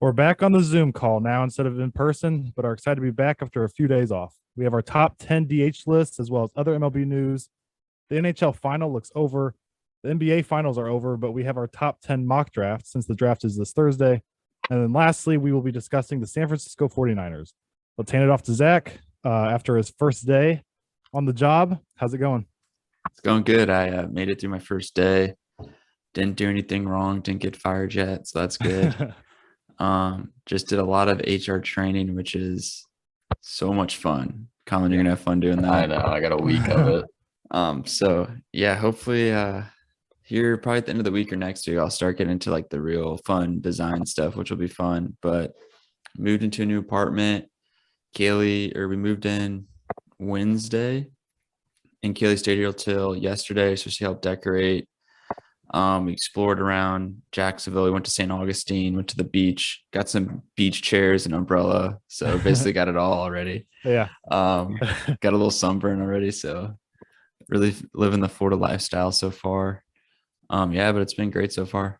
We're back on the Zoom call now instead of in person, but are excited to be back after a few days off. We have our top 10 DH lists as well as other MLB news. The NHL final looks over. The NBA finals are over, but we have our top 10 mock draft since the draft is this Thursday. And then lastly, we will be discussing the San Francisco 49ers. Let's hand it off to Zach after his first day on the job. How's it going? It's going good. I made it through my first day. Didn't do anything wrong. Didn't get fired yet, so that's good. Just did a lot of HR training, which is so much fun. Colin, you're gonna have fun doing that. I know. I got a week of it. So yeah, hopefully here probably at the end of the week or next week, I'll start getting into like the real fun design stuff, which will be fun. But moved into a new apartment. We moved in Wednesday, and Kaylee stayed here till yesterday, so she helped decorate. We explored around Jacksonville. We went to St. Augustine, went to the beach, got some beach chairs and umbrella. So basically got it all already. Yeah. Got a little sunburn already. So really living the Florida lifestyle so far. Yeah, but it's been great so far.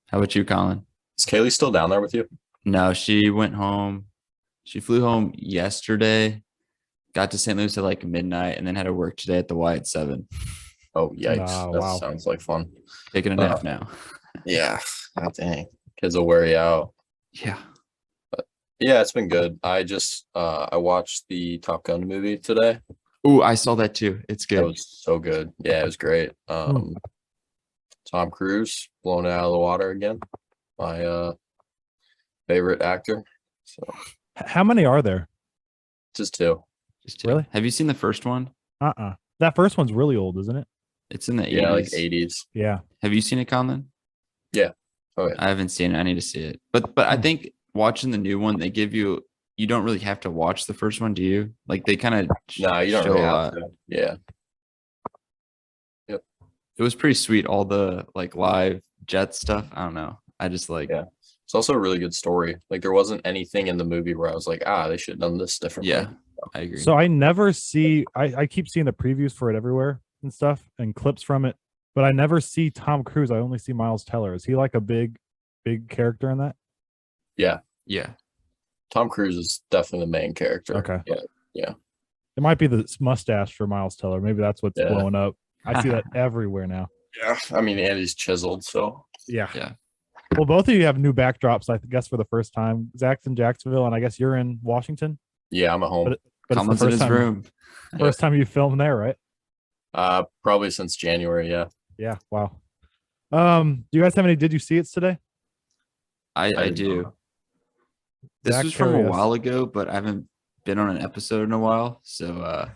How about you, Colin? Is Kaylee still down there with you? No, she went home. She flew home yesterday, got to St. Louis at like midnight, and then had to work today at the Y at 7. Oh, yikes. Oh, that wow. sounds like fun. Taking a nap now. Yeah. Oh, dang. Kids will wear you out. Yeah. Yeah, it's been good. I watched the Top Gun movie today. Ooh, I saw that too. It's It good. was so good. Yeah, it was great. Tom Cruise blown it out of the water again. My favorite actor. So How many are there? just two. Just two. Really? Have you seen the first one? That first one's really old, isn't it? It's in the 80s. Yeah, like 80s. Yeah. Have you seen it, Colin? Yeah. Oh yeah. I haven't seen it. I need to see it. But I think watching the new one, they give you don't really have to watch the first one, do you? Like they kind of No, you don't show really a have lot. to. Yeah. It was pretty sweet. All the like live jet stuff. I don't know. I just like Yeah. It's also a really good story. Like there wasn't anything in the movie where I was like, they should have done this differently. yeah, I agree. So I never see, I keep seeing the previews for it everywhere and stuff and clips from it, but I never see Tom Cruise. I only see Miles Teller. Is he like a big character in that? Yeah. yeah. Tom Cruise is definitely the main character. Okay. Yeah. It might be the mustache for Miles Teller. Maybe that's what's Yeah. blowing up. I see that everywhere now. Yeah. I mean, and he's chiseled, so Yeah. Yeah. Well, both of you have new backdrops, I guess, for the first time. Zach's in Jacksonville, and I guess you're in Washington. yeah, I'm at home. But it's the Colin's in first his time, room. first time you filmed there, right? Probably since January, yeah. Yeah. Wow. Do you guys have any? Did you see it today? I do. This Zach, was from a carry us. while ago, but I haven't been on an episode in a while. So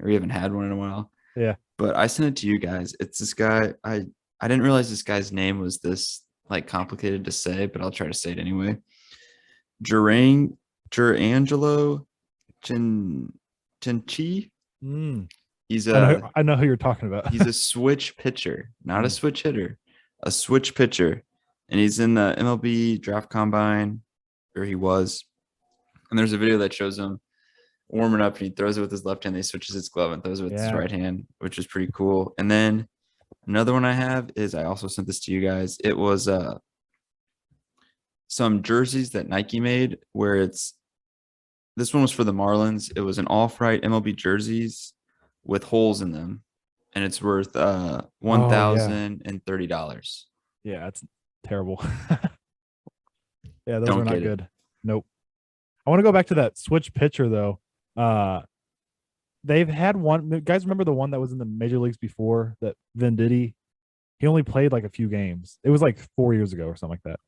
we haven't had one in a while. Yeah. But I sent it to you guys. It's this guy. I didn't realize this guy's name was this like complicated to say, but I'll try to say it anyway. Gerangelo Chinchi. He's I know who you're talking about. he's a switch pitcher, not a switch hitter, a switch pitcher. And he's in the MLB draft combine, or he was. And there's a video that shows him warming up and he throws it with his left hand. He switches his glove and throws it with his right hand, which is pretty cool. And then another one I have is I also sent this to you guys. It was some jerseys that Nike made where this one was for the Marlins. It was an off-white MLB jerseys with holes in them. And it's worth $1,030. Yeah, it's terrible. Yeah, those Don't are not get it. good. Nope. I want to go back to that switch pitcher though. They've had one. Guys, remember the one that was in the major leagues before that Venditti? He only played like a few games. It was like 4 years ago or something like that.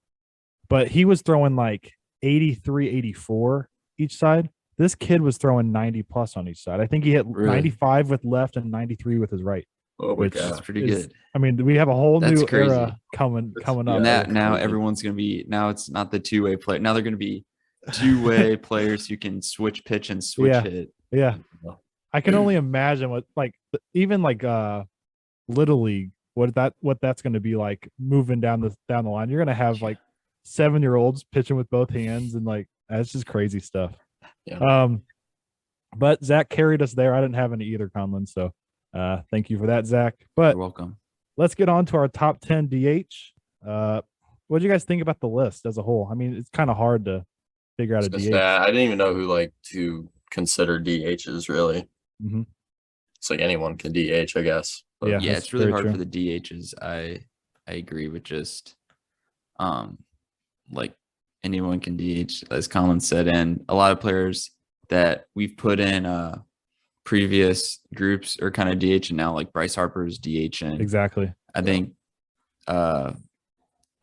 But he was throwing like 83, 84 each side. This kid was throwing 90 plus on each side. I think he hit Really? 95 with left and 93 with his right. Oh my Which god. That's pretty is- good. I mean, we have a whole That's new crazy. era coming up. And that now crazy. everyone's going to be, now it's not the two-way player. Now they're going to be two-way players who can switch pitch and switch Yeah. hit. Yeah. I can only imagine what like even like Little League, what that's going to be like moving down the line. You're going to have like 7-year-olds pitching with both hands and like that's just crazy stuff. Yeah. But Zach carried us there. I didn't have any either, Conlon. So thank you for that, Zach. But You're welcome. let's get on to our top 10 DH. what do you guys think about the list as a whole? I mean, it's kind of hard to figure out a DH. I didn't even know who to consider DHs really. Mhm. It's like anyone can DH, I guess. But Yeah. Yeah, that's it's really very hard true. for the DHs. I agree with just like anyone can DH, as Colin said, and a lot of players that we've put in previous groups are kind of DH, and now like Bryce Harper's DH, and Exactly. I think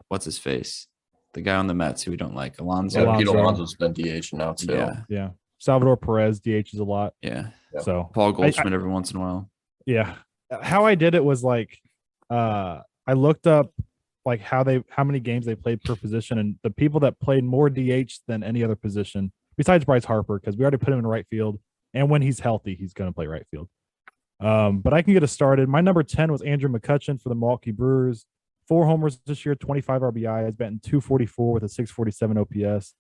what's his face, the guy on the Mets who we don't like, Alonso. yeah, Pete Alonso. Alonso's been DH now too. Yeah, Yeah. Salvador Perez DHs a lot. yeah. Yeah. So Paul Goldschmidt every once in a while. yeah. How I did it was like I looked up like how many games they played per position, and the people that played more DH than any other position besides Bryce Harper, because we already put him in right field, and when he's healthy, he's going to play right field. But I can get us started. My number 10 was Andrew McCutchen for the Milwaukee Brewers. 4 homers this year, 25 RBIs, batting 244 with a 647 OPS.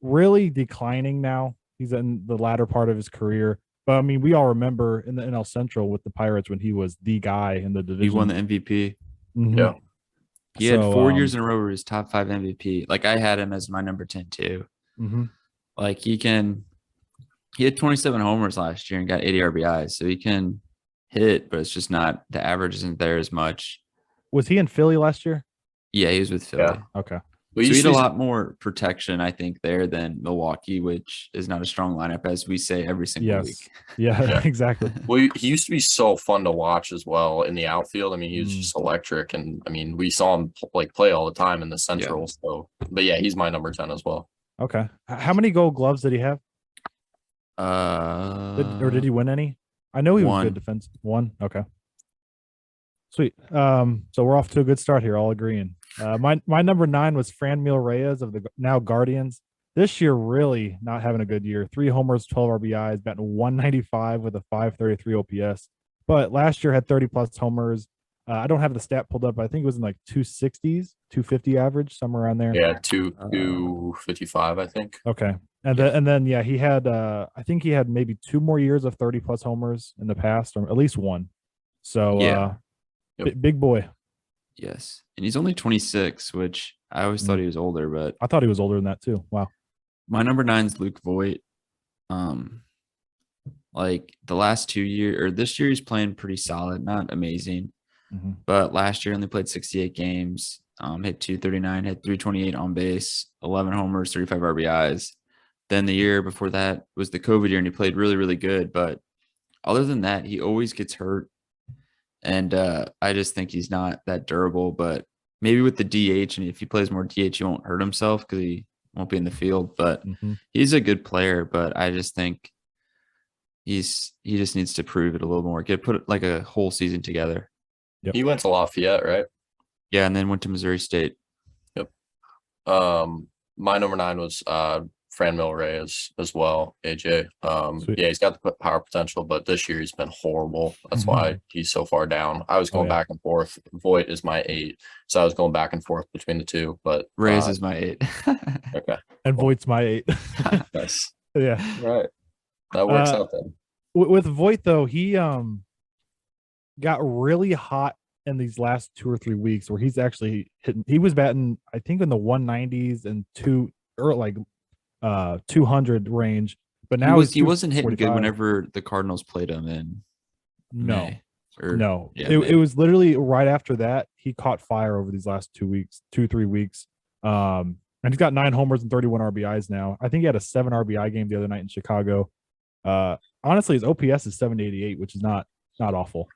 Really declining now. He's in the latter part of his career. But I mean, we all remember in the NL Central with the Pirates when he was the guy in the division. He won the MVP. Mhm. Yeah. He had So, 4 years in a row where he was top 5 MVP. Like I had him as my number 10 too. Mhm. Like he had 27 homers last year and got 80 RBIs. So he can hit, but it's just not, the average isn't there as much. Was he in Philly last year? Yeah, he was with Philly. Yeah. Okay. But So you he had a see- lot more protection, I think, there than Milwaukee, which is not a strong lineup, as we say every single week. Yeah, Yeah. exactly. Well, he used to be so fun to watch as well in the outfield. I mean, he was Mm. just electric, and I mean, we saw him play all the time in the Central. Yeah. So, but yeah, he's my number 10 as well. Okay. How many gold gloves did he have? Or did he win any? I know he was one. good defense. One. Okay. Sweet. So we're off to a good start here, all agreeing. My number 9 was Franmil Reyes of the now Guardians. This year, really not having a good year. 3 homers, 12 RBIs, batting 195 with a 533 OPS. But last year had 30 plus homers. I don't have the stat pulled up. I think it was in like 260s, 250 average, somewhere around there. Yeah, 255, I think. Okay. And then yeah, he had I think he had maybe 2 more years of 30 plus homers in the past, or at least one. So Yeah. Yep. big boy. Yes. And he's only 26, which I always thought he was older, but I thought he was older than that too. Wow. my number 9 is Luke Voigt. Like the last 2 years, or this year, he's playing pretty solid, not amazing. Mhm. But last year only played 68 games, hit 239, hit 328 on base, 11 homers, 35 RBIs. Then the year before that was the COVID year, and he played really, really good. But other than that, he always gets hurt. And I just think he's not that durable. But maybe with the DH, and if he plays more DH, he won't hurt himself because he won't be in the field. But Mhm. he's a good player. But I just think he just needs to prove it a little more. Put like a whole season together. Yep. He went to Lafayette, right? Yeah, and then went to Missouri State. My number 9 was Franmil Reyes as well, AJ. Sweet. Yeah, he's got the power potential, but this year he's been horrible. That's Mhm. why he's so far down. I was going yeah. back and forth. Voigt is my 8, so I was going back and forth between the two. But Reyes is my 8. okay, And Voigt's my 8. nice. Yeah. Right, that works Uh, out then. With Voigt though, he got really hot in these last 2 or 3 weeks where he's actually hitting. He was batting, I think, in the 190s and 200 range. But now he wasn't hitting good 245. whenever the Cardinals played him in No. May. Or- No, yeah, it May. was literally right after that he caught fire over these last 2-3 weeks. And he's got 9 homers and 31 RBIs now. I think he had a 7 RBI game the other night in Chicago. Honestly, his OPS is 788, which is not awful.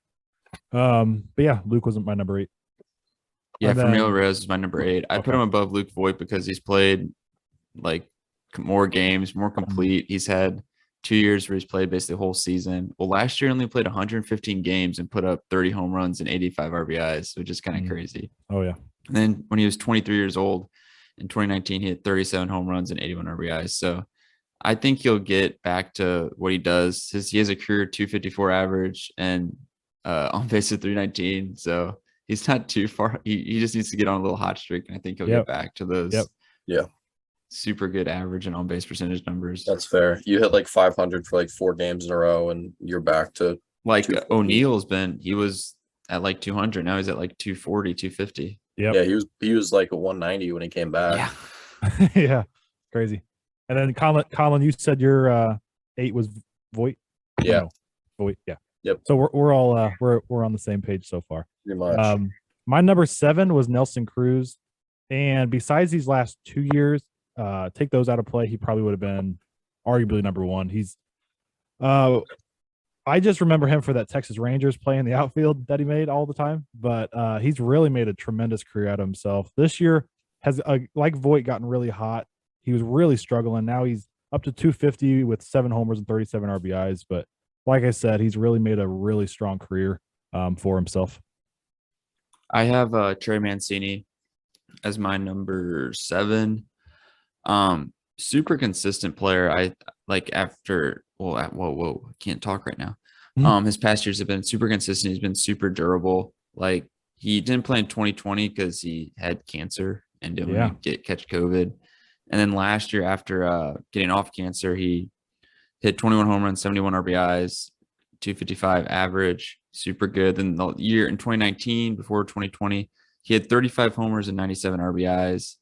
But yeah, Luke wasn't my number 8. Yeah, And Franmil then- Reyes is my number 8. I put Okay. him above Luke Voigt because he's played like more games, more complete. He's had 2 years where he's played basically the whole season. Well, last year only played 115 games and put up 30 home runs and 85 RBIs, which is kind of Mhm. crazy. Oh yeah. And then when he was 23 years old in 2019, he had 37 home runs and 81 RBIs. So I think he'll get back to what he does. He has a career 254 average and on base at 319. So he's not too far. He just needs to get on a little hot streak. And I think he'll Yep. get back to those Yeah. super good average and on base percentage numbers. That's fair. You hit like 500 for like 4 games in a row, and you're back to Like 250. he was at like 200. Now he's at like 240, 250. Yep. Yeah, he was like a 190 when he came back. Yeah. Yeah. Crazy. And then Colin, you said your 8 was Voight? Yeah. No, Voight. Yeah. Yep. So we're all we're on the same page so far. Pretty much. My number 7 was Nelson Cruz. And besides these last 2 years, take those out of play, he probably would have been arguably number 1. He's I just remember him for that Texas Rangers play in the outfield that he made all the time, but he's really made a tremendous career out of himself. This year has, like Voight, gotten really hot. He was really struggling. Now he's up to 250 with 7 homers and 37 RBIs. But like I said, he's really made a really strong career for himself. I have Trey Mancini as my number 7. Super consistent player. I like after whoa, I can't talk right now. His past years have been super consistent. He's been super durable. Like he didn't play in 2020 because he had cancer and didn't catch COVID. And then last year, after getting off cancer, he hit 21 home runs, 71 RBIs, 255 average, super good. Then the year in 2019, before 2020, he had 35 homers and 97 RBIs,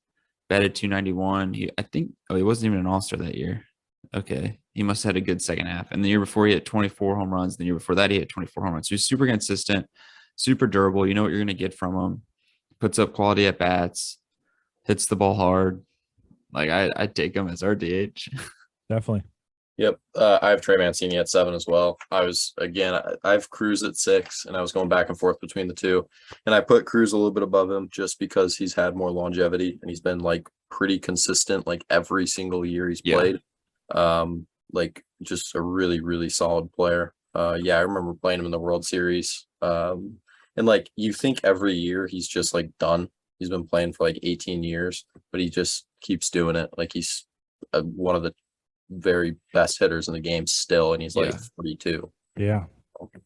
batted 291. He wasn't even an all-star that year. Okay. He must have had a good second half. And the year before, he hit 24 home runs. The year before that, he hit 24 home runs. So he's super consistent, super durable. You know what you're going to get from him. Puts up quality at bats, hits the ball hard. Like I'd take him as our DH. Definitely. Yep. I have Trey Mancini at 7 as well. I have Cruz at 6, and I was going back and forth between the two. And I put Cruz a little bit above him just because he's had more longevity and he's been like pretty consistent like every single year he's played. Like just a really, really solid player. Yeah, I remember playing him in the World Series. And like you think every year he's just like done. He's been playing for like 18 years, but he just keeps doing it. Like he's one of the very best hitters in the game still, and he's like 42. Yeah.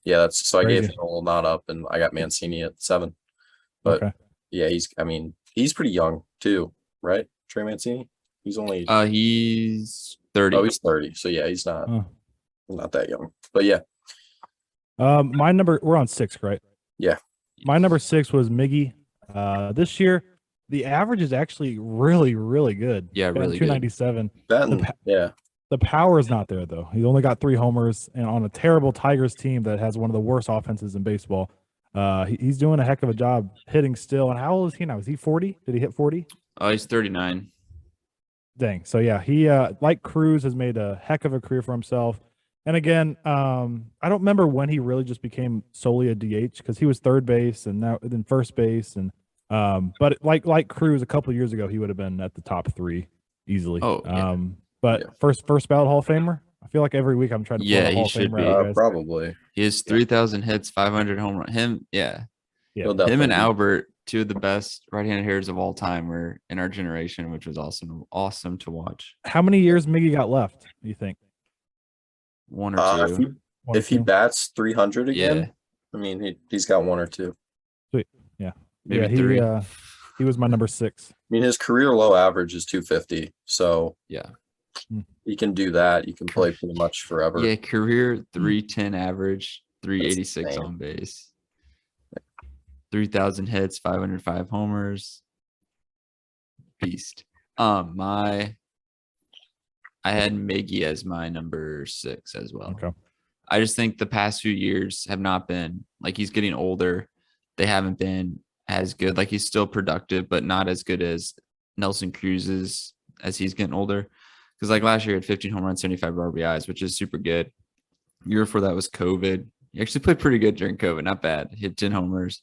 Yeah, that's so Crazy. I gave him a little nod up, and I got Mancini at 7. But yeah, he's pretty young too, right? Trey Mancini? He's only he's 30. Oh, he's 30. So yeah, he's not that young. But yeah. We're on 6, right? Yeah. My number 6 was Miggy. This year, the average is actually really, really good. Yeah, really 297. Yeah. The power is not there, though. He's only got 3 homers, and on a terrible Tigers team that has one of the worst offenses in baseball. He's doing a heck of a job hitting still. And how old is he now? Is he 40? Did he hit 40? Oh, he's 39. Dang. So, yeah, he, like Cruz, has made a heck of a career for himself. And again, I don't remember when he really just became solely a DH because he was third base and then first base. And but like Cruz a couple of years ago, he would have been at the top 3 easily. Oh, yeah. But first ballot Hall of Famer. I feel like every week I'm trying to pull a Hall of should Famer be. Probably. He has 3,000 hits, 500 home run. Him and Albert, 2 of the best right-handed hitters of all time, were in our generation, which was awesome to watch. How many years Miggy got left, do you think? 1 or 2. If he bats 300 again, Yeah. I mean, he's got 1 or 2. Sweet. Yeah. Maybe 3. He was my number 6. I mean, his career low average is 250. So yeah, he can do that. You can play pretty much forever. Yeah, career 310 average, 386 on base, 3,000 hits, 505 homers. Beast. I had Miggy as my number 6 as well. Okay. I just think the past few years have not been, like, he's getting older. They haven't been as good. Like, he's still productive, but not as good as Nelson Cruz's as he's getting older. Because like last year, he had 15 home runs, 75 RBIs, which is super good. Year before that was COVID. He actually played pretty good during COVID. Not bad. Hit 10 homers.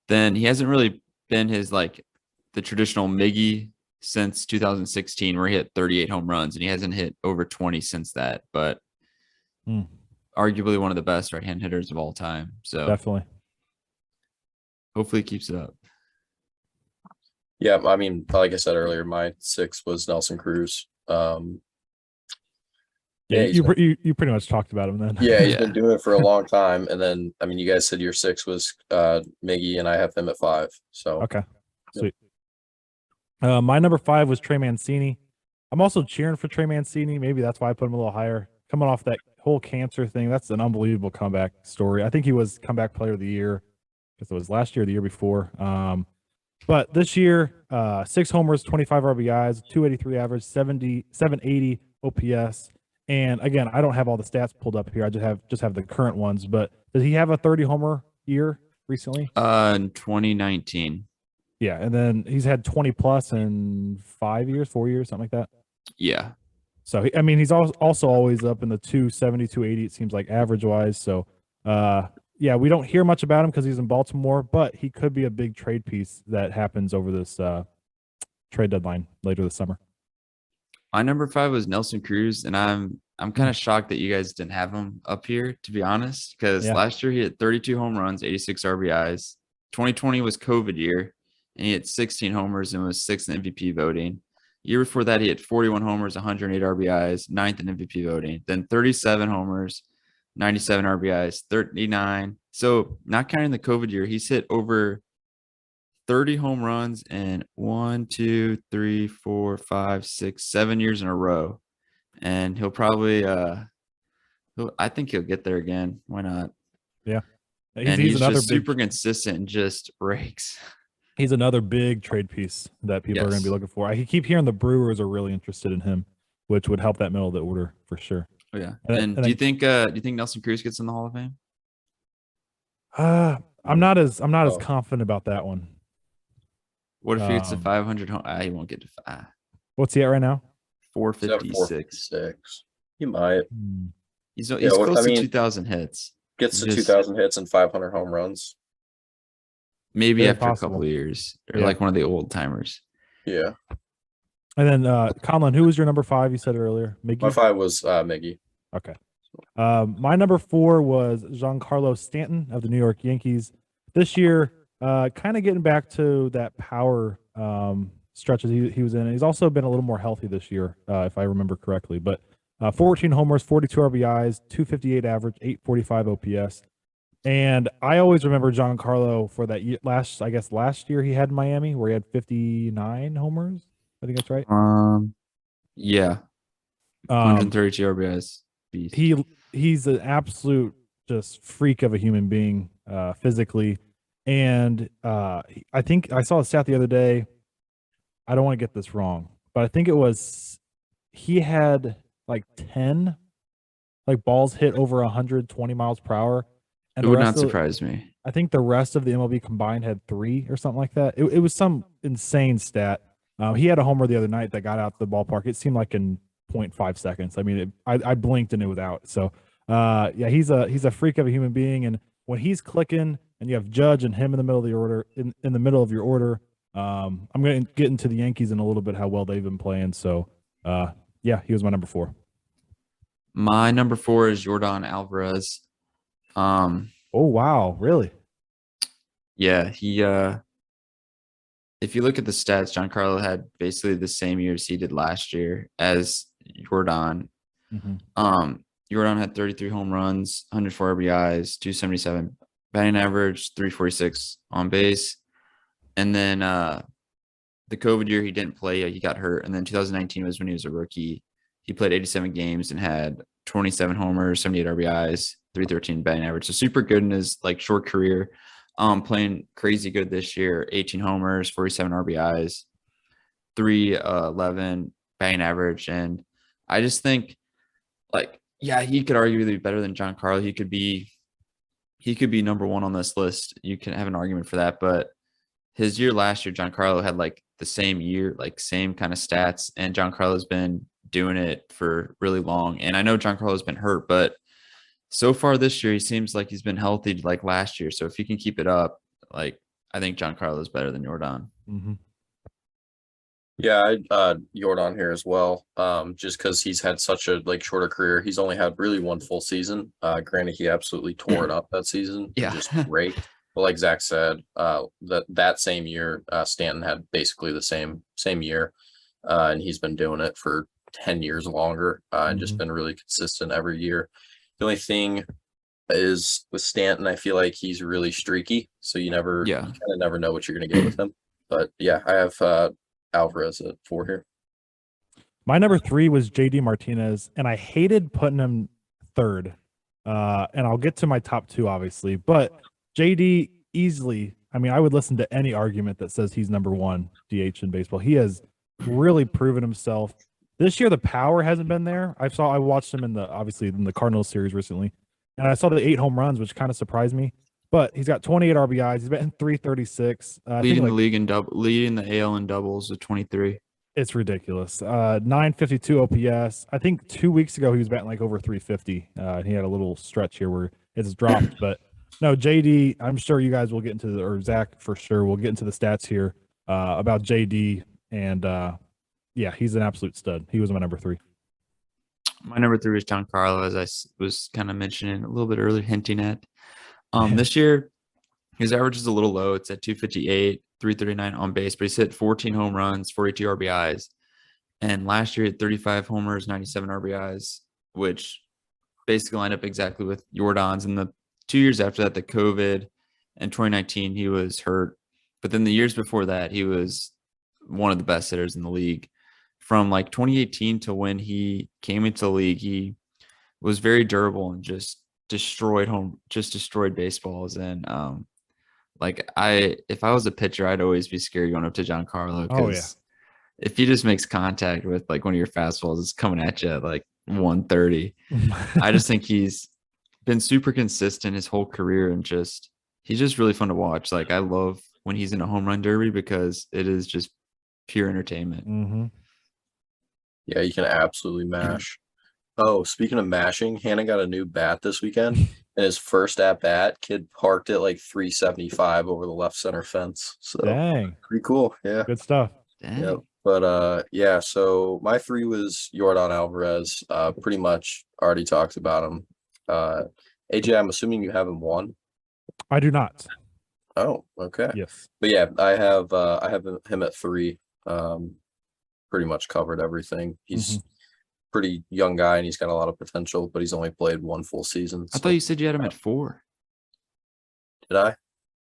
Then he hasn't really been the traditional Miggy since 2016, where he hit 38 home runs, and he hasn't hit over 20 since that. But arguably one of the best right-hand hitters of all time. So definitely. Hopefully he keeps it up. Yeah, I mean, like I said earlier, my 6 was Nelson Cruz. You pretty much talked about him then. Yeah, he's been doing it for a long time. And then, I mean, you guys said your 6 was Miggy, and I have him at 5. So okay, sweet. My number 5 was Trey Mancini. I'm also cheering for Trey Mancini. Maybe that's why I put him a little higher. Coming off that whole cancer thing, that's an unbelievable comeback story. I think he was comeback player of the year because it was last year or the year before. But this year, 6 homers, 25 RBIs, 283 average, 780 OPS. And again, I don't have all the stats pulled up here. I just have the current ones. But does he have a 30 homer year recently? In 2019. Yeah, and then he's had 20 plus in 4 years, something like that. Yeah. So I mean, he's also always up in the 270, 280. It seems like average wise. So, yeah, we don't hear much about him because he's in Baltimore, but he could be a big trade piece that happens over this trade deadline later this summer. My number 5 was Nelson Cruz, and I'm kind of shocked that you guys didn't have him up here, to be honest, because Yeah. last year he had 32 home runs, 86 RBIs. 2020 was COVID year, and he had 16 homers and was 6th in MVP voting. Year before that, he had 41 homers, 108 RBIs, 9th in MVP voting. Then 37 homers, 97 RBIs, 39. So not counting the COVID year, he's hit over 30 home runs in 1, 2, 3, 4, 5, 6, 7 years in a row. And he'll probably I think he'll get there again. Why not? Yeah. And he's another just big, super consistent and just rakes. he's another big trade piece that people are going to be Yes. looking for. I keep hearing the Brewers are really interested in him, which would help that middle of the order for sure. Oh yeah. And- And and do you think Nelson Cruz gets in the Hall of Fame? I'm not as Oh. confident about that one. What if he gets to Um, 500 home? He won't get to What's he at right now? He's at 456. 456. He might He's Yeah, close I to mean, 2,000 hits. gets to Just- 2,000 hits and 500 home runs. Maybe Very after a possible. couple of years, or Yeah. like one of the old timers. Yeah, And then Conlon, who was your number 5? You said it earlier. my Miggy? 5 was Miggy. Okay. My number 4 was Giancarlo Stanton of the New York Yankees. This year, kind of getting back to that power stretches he was in. He's also been a little more healthy this year, if I remember correctly. But 14 homers, 42 RBIs, 258 average, 845 OPS. And I always remember Giancarlo for that year, last year he had in Miami where he had 59 homers. I think that's right. Yeah, 132 RBIs. Beast. He's an absolute just freak of a human being physically. And I think I saw a stat the other day. I don't want to get this wrong, but I think it was he had like 10 like balls hit over 120 miles per hour. And It the would rest not of- surprise me. I think the rest of the MLB combined had 3 or something like that. It was some insane stat. He had a homer the other night that got out the ballpark. It seemed like in 0.5 seconds. I mean, I blinked and it was out. So, yeah, he's a freak of a human being. And when he's clicking and you have Judge and him in the middle of the order, in the middle of your order, I'm going to get into the Yankees in a little bit, how well they've been playing. So, yeah, he was my number 4. My number 4 is Jordan Alvarez. Oh, wow. Really? Yeah, he if you look at the stats, Giancarlo had basically the same years he did last year as Jordan. Mm-hmm. Jordan had 33 home runs, 104 RBIs, 277 batting average, 346 on base. And then the COVID year he didn't play, he got hurt. And then 2019 was when he was a rookie. He played 87 games and had 27 homers, 78 RBIs, 313 batting average. So super good in his like short career. Playing crazy good this year, 18 homers, 47 RBIs, 311 batting average. And I just think like, yeah, he could arguably be better than Giancarlo. He could be number 1 on this list. You can have an argument for that, but his year last year, Giancarlo had like the same year, like same kind of stats, and Giancarlo's been doing it for really long. And I know Giancarlo's been hurt, but so far this year, he seems like he's been healthy like last year. So if he can keep it up, like I think Giancarlo is better than Jordan. Mm-hmm. Yeah, I Jordan here as well. Just because he's had such a like shorter career. He's only had really 1 full season. Granted, he absolutely tore it up that season. Yeah. Just great. But like Zach said, that same year, Stanton had basically the same year. And he's been doing it for 10 years longer, and just been really consistent every year. The only thing is with Stanton, I feel like he's really streaky. So you kind of never know what you're going to get with him. But yeah, I have Alvarez at 4 here. My number 3 was JD Martinez, and I hated putting him 3rd. And I'll get to my top 2, obviously, but JD easily I mean, I would listen to any argument that says he's number one DH in baseball. He has really proven himself. This year, the power hasn't been there. I watched him obviously in the Cardinals series recently, and I saw the 8 home runs, which kind of surprised me. But he's got 28 RBIs. He's batting 336. Leading the league leading the AL in doubles with 23. It's ridiculous. 952 OPS. I think 2 weeks ago he was batting like over 350. He had a little stretch here where it's dropped, but no, JD, I'm sure you guys will get into or Zach for sure will get into the stats here about JD. And yeah, he's an absolute stud. He was my number 3. My number 3 is Giancarlo, as I was kind of mentioning a little bit earlier, hinting at. This year, his average is a little low. It's at 258, 339 on base, but he's hit 14 home runs, 42 RBIs. And last year, he had 35 homers, 97 RBIs, which basically lined up exactly with Jordan's. And the 2 years after that, the COVID and 2019, he was hurt. But then the years before that, he was one of the best hitters in the league. From like 2018 to when he came into the league, he was very durable and just destroyed baseballs. And if I was a pitcher, I'd always be scared going up to Giancarlo, because if he just makes contact with like one of your fastballs, it's coming at you at like 130. I just think he's been super consistent his whole career, and he's just really fun to watch. Like, I love when he's in a home run derby because it is just pure entertainment. Mm-hmm. Yeah, you can absolutely mash. Oh, speaking of mashing, Hannah got a new bat this weekend, and his first at bat, kid parked it like 375 over the left center fence. So dang, pretty cool. Yeah, good stuff. Dang. Yep. But yeah, so my 3 was Yordan Alvarez. Pretty much already talked about him. AJ, I'm assuming you have him 1. I do not. Oh, okay. Yes. But yeah, I have him at 3. Pretty much covered everything. He's pretty young guy, and he's got a lot of potential, but he's only played 1 full season. I thought you said you had him at 4. Did I?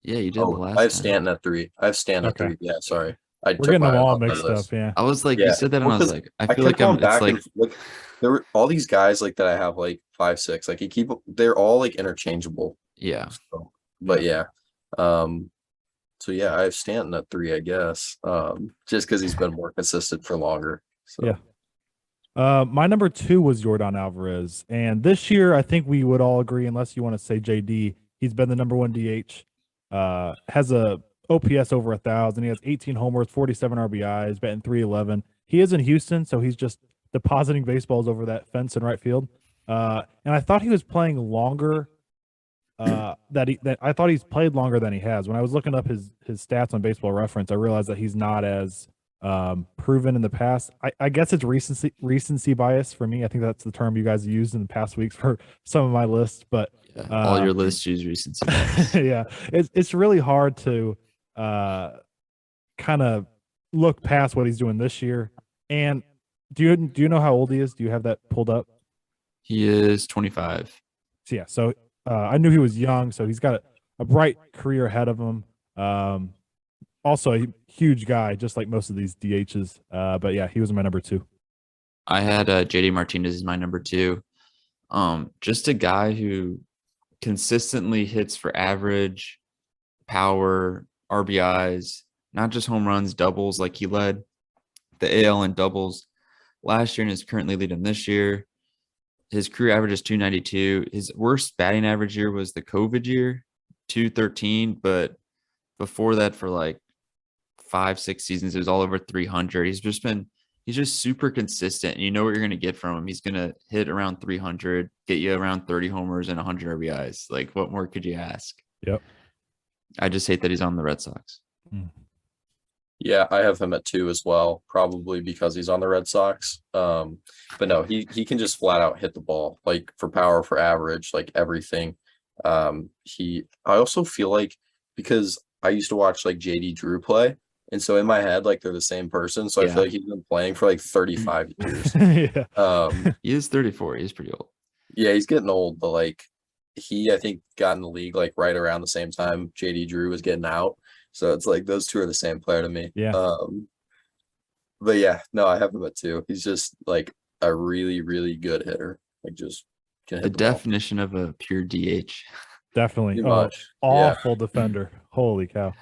Yeah, you did the last I have time. Stanton at 3. I have Stanton Okay. at 3. Yeah, sorry. We're getting them all mixed up. Yeah. I was like, Yeah. you said that, and I was like, I feel kept like going back it's like, and like there were all these guys like that I have like 5, 6. Like they're all like interchangeable. yeah. So, but yeah. So yeah, I have Stanton at 3, I guess. Just because he's been more consistent for longer. So Yeah. My number 2 was Yordan Alvarez, and this year I think we would all agree, unless you want to say JD, he's been the number 1 DH. Has a OPS over 1,000. He has 18 homers, 47 RBIs, batting 311. He is in Houston, so he's just depositing baseballs over that fence in right field. And I thought he was playing longer. I thought he's played longer than he has. When I was looking up his stats on Baseball Reference, I realized that he's not as proven in the past. I guess it's recency bias for me. I think that's the term you guys used in the past weeks for some of my lists. But all your lists use recency. yeah, it's really hard to kind of look past what he's doing this year. And do you know how old he is? Do you have that pulled up? He is 25. So yeah, so I knew he was young, so he's got a bright career ahead of him. Also a huge guy, just like most of these DHs. But yeah, he was my number 2. I had JD Martinez as my number 2. Just a guy who consistently hits for average, power, RBIs, not just home runs, doubles. Like, he led the AL in doubles last year and is currently leading this year. His career average is 292. His worst batting average year was the COVID year, 213. But before that, for like 5, 6 seasons, it was all over 300. He's just super consistent. And you know what you're going to get from him. He's going to hit around 300, get you around 30 homers and 100 RBIs. Like, what more could you ask? Yep. I just hate that he's on the Red Sox. Yeah, I have him at 2 as well, probably because he's on the Red Sox. But no, he can just flat out hit the ball, like, for power, for average, like everything. I also feel like, because I used to watch like JD Drew play, and so in my head, like, they're the same person. So I feel like he's been playing for like 35 years. Yeah. He is 34. He's pretty old. Yeah, he's getting old, but like, I think got in the league like right around the same time JD Drew was getting out. So it's like those two are the same player to me. Yeah. But yeah, no, I have him at 2. He's just like a really, really good hitter. Like, just can hit The the ball. definition of a pure DH. Definitely. Pretty much. Awful defender. Holy cow.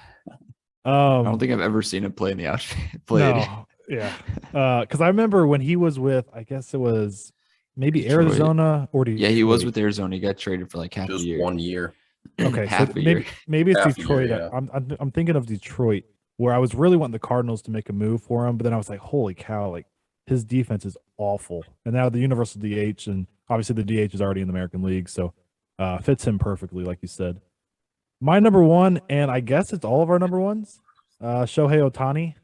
I don't think I've ever seen him play in the outfield. No, yeah. Because I remember when he was with, I guess it was maybe Detroit. Arizona or Detroit. Yeah, he was with Arizona. He got traded for like half a Just year. 1 year. Okay, half so a year. maybe it's Half a year, Detroit. yeah. I'm thinking of Detroit, where I was really wanting the Cardinals to make a move for him, but then I was like, holy cow, like his defense is awful. And now the universal DH, and obviously the DH is already in the American League, so fits him perfectly, like you said. My number one, and I guess it's all of our number ones, Shohei Ohtani.